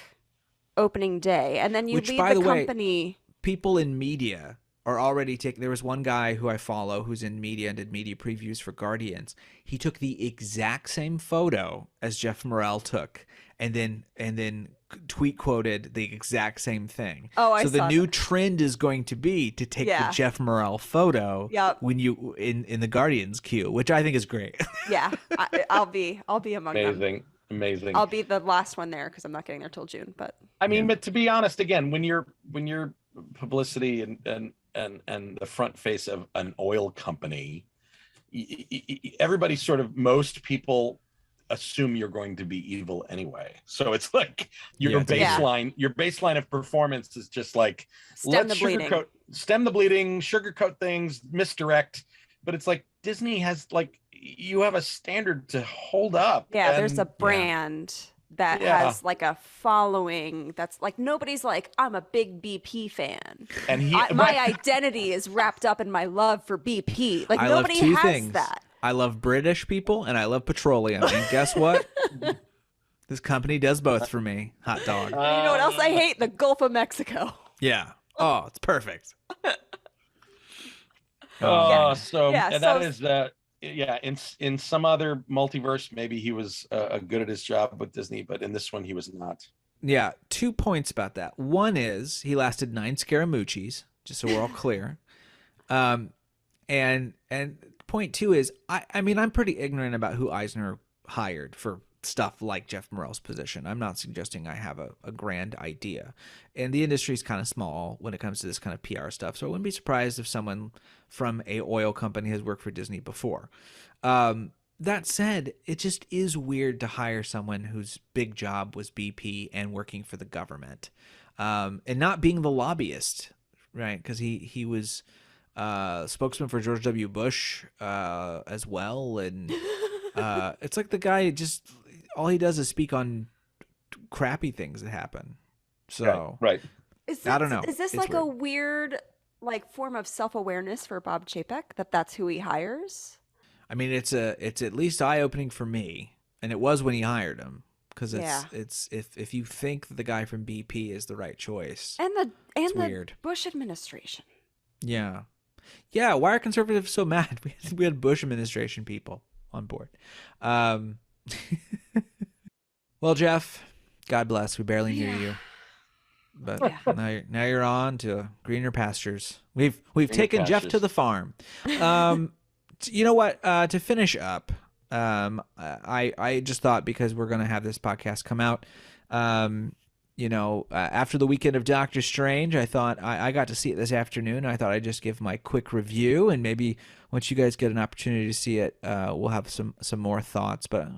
opening day, and then you Which, leave by the the way, company. People in media are already taking. There was one guy who I follow who's in media and did media previews for Guardians. He took the exact same photo as Jeff Morrell took, and then tweet quoted the exact same thing. Oh, I so the saw new that. trend is going to be to take the Jeff Morrell photo when you in the Guardians queue, which I think is great. Yeah, I'll be among them. Amazing. I'll be the last one there because I'm not getting there till June. But I mean, but to be honest, again, when you're publicity and the front face of an oil company, everybody most people assume you're going to be evil anyway. So it's like your baseline of performance is just like, Stem let's the bleeding. stem the bleeding, sugarcoat things, misdirect. But it's like Disney has you have a standard to hold up. yeah, and there's a brand that has like a following that's like, nobody's like, I'm a big BP fan. And my identity is wrapped up in my love for BP. Like, I nobody love two has things. that. I love British people and I love petroleum. And guess what? This company does both for me. Hot dog. You know what else I hate? The Gulf of Mexico. Yeah. Oh, it's perfect. In some other multiverse, maybe he was good at his job with Disney, but in this one he was not. Yeah, 2 points about that. One is he lasted 9 Scaramucci's, just so we're all clear. And point 2 is I mean, I'm pretty ignorant about who Eisner hired for stuff like Jeff Morrell's position. I'm not suggesting I have a grand idea. And the industry's kind of small when it comes to this kind of PR stuff. So I wouldn't be surprised if someone from a oil company has worked for Disney before. That said, it just is weird to hire someone whose big job was BP and working for the government, and not being the lobbyist, right? Because he was spokesman for George W. Bush as well, and it's like the guy just all he does is speak on crappy things that happen. So right. I don't know. Is this It's like a weird form of self-awareness for Bob Chapek that's who he hires? I mean, it's at least eye-opening for me, and it was when he hired him, because it's if you think the guy from BP is the right choice, and the weird. Bush administration. Yeah. Why are conservatives so mad? We had Bush administration people on board. Well, Jeff, God bless. We barely knew you, but now you're on to greener pastures. We've taken Jeff to the farm. You know what? To finish up, I just thought, because we're gonna have this podcast come out, after the weekend of Doctor Strange, I thought I got to see it this afternoon. I thought I'd just give my quick review, and maybe once you guys get an opportunity to see it, we'll have some more thoughts. But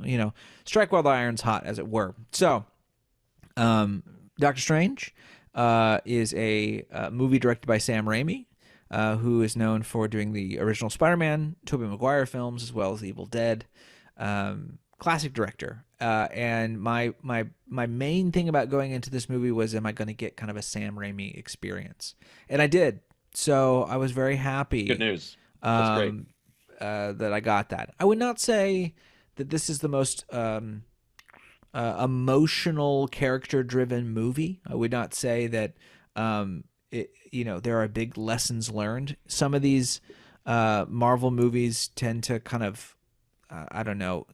strike while the iron's hot, as it were. So, Doctor Strange is a movie directed by Sam Raimi, who is known for doing the original Spider-Man, Tobey Maguire films, as well as The Evil Dead. Classic director. And my main thing about going into this movie was, am I going to get kind of a Sam Raimi experience? And I did. So I was very happy. Good news. That's great. That I got that. I would not say that this is the most emotional, character-driven movie. I would not say that there are big lessons learned. Some of these Marvel movies tend to kind of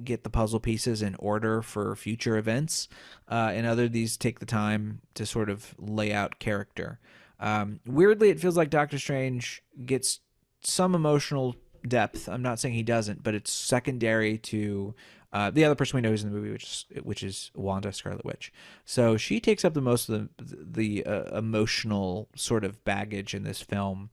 get the puzzle pieces in order for future events. And other these take the time to sort of lay out character. Weirdly, it feels like Doctor Strange gets some emotional depth. I'm not saying he doesn't, but it's secondary to the other person we know who's in the movie, which is Wanda, Scarlet Witch. So she takes up the most of the emotional sort of baggage in this film,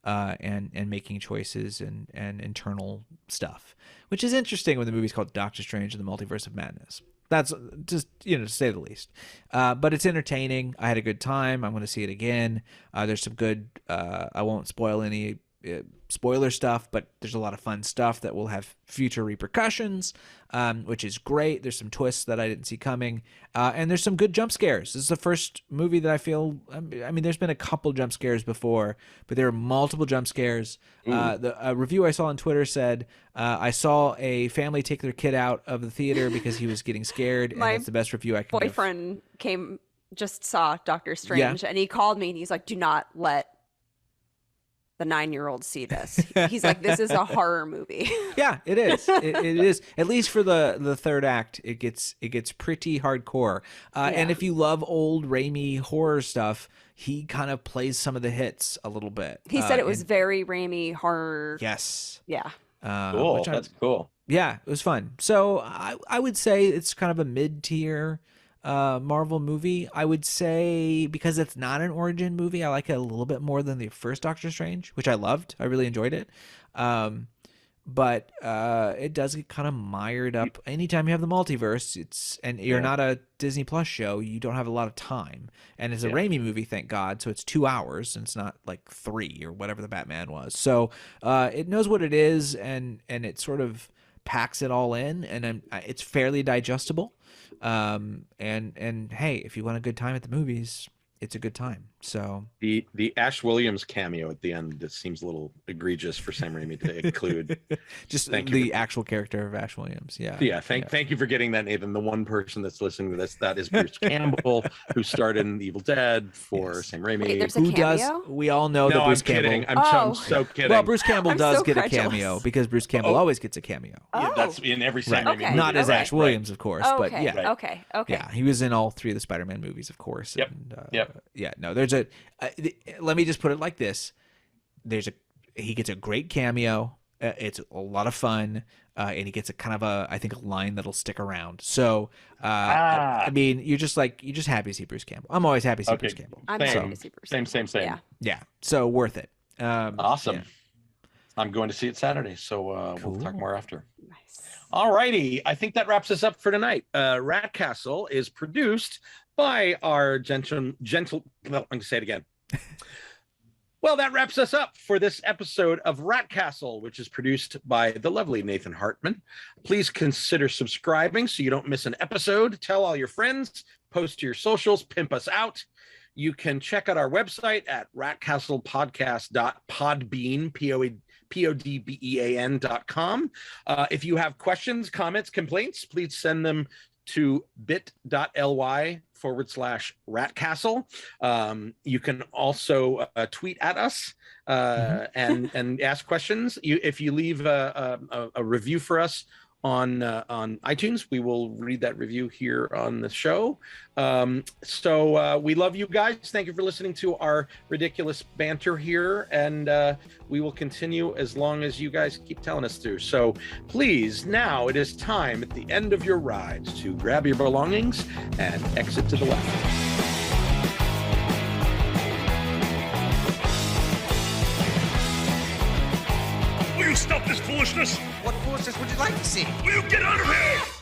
and making choices and internal stuff, which is interesting when the movie's called Doctor Strange and the Multiverse of Madness. That's just, to say the least. But it's entertaining. I had a good time. I'm going to see it again. There's some good, I won't spoil any spoiler stuff, but there's a lot of fun stuff that will have future repercussions, which is great. There's some twists that I didn't see coming, and there's some good jump scares. This is the first movie that I feel, there's been a couple jump scares before, but there are multiple jump scares. The review I saw on Twitter said, I saw a family take their kid out of the theater because he was getting scared, and that's the best review I can boyfriend just saw Doctor Strange, and he called me and he's like, do not let the 9-year-old see this. He's like, this is a horror movie. Yeah, it is. It is. At least for the third act, it gets pretty hardcore. And if you love old Raimi horror stuff, he kind of plays some of the hits a little bit. He said it was very Raimi horror. Yes. Yeah. Cool. That's cool. Yeah, it was fun. So I would say it's kind of a mid-tier Marvel movie. I would say, because it's not an origin movie, I like it a little bit more than the first Doctor Strange, which I loved. I really enjoyed it. But it does get kind of mired up. Anytime you have the multiverse, and you're not a Disney Plus show, you don't have a lot of time. And it's a Raimi movie, thank God, so it's 2 hours, and it's not like 3 or whatever the Batman was. So it knows what it is, and it sort of packs it all in, and it's fairly digestible. And hey, if you want a good time at the movies, it's a good time. So the Ash Williams cameo at the end, that seems a little egregious for Sam Raimi to include. Just the actual character of Ash Williams. Yeah. Thank you for getting that, Nathan. The one person that's listening to this, that is Bruce Campbell, who starred in The Evil Dead for Sam Raimi. Wait, there's a cameo? We all know that Bruce Campbell. Kidding. I'm so kidding. Well, Bruce Campbell does get a cameo, because Bruce Campbell always gets a cameo. Yeah, that's in every Sam Raimi movie. Not as Ash Williams, of course, but yeah. Okay. Yeah, he was in all 3 of the Spider-Man movies, of course. Yep. And, yeah, no, there's let me just put it like this. He gets a great cameo. It's a lot of fun. And he gets I think a line that'll stick around. So, you're just happy to see Bruce Campbell. I'm always happy to see Bruce Campbell. I'm happy to see Bruce. Same. Yeah. So worth it. Awesome. Yeah. I'm going to see it Saturday, so Cool. we'll talk more after. Nice. All righty. I think that wraps us up for tonight. Rat Castle is produced by our gentle. Well, I'm going to say it again. Well, that wraps us up for this episode of Rat Castle, which is produced by the lovely Nathan Hartman. Please consider subscribing so you don't miss an episode. Tell all your friends, post to your socials, pimp us out. You can check out our website at ratcastlepodcast.podbean, podbean.com. If you have questions, comments, complaints, please send them to bit.ly/ratcastle. You can also tweet at us and ask questions. If you leave a review for us on iTunes, we will read that review here on the show. So we love you guys. Thank you for listening to our ridiculous banter here, and we will continue as long as you guys keep telling us to. So please, now it is time at the end of your ride to grab your belongings and exit to the left. Will you stop this foolishness? What forces would you like to see? Will you get out of here?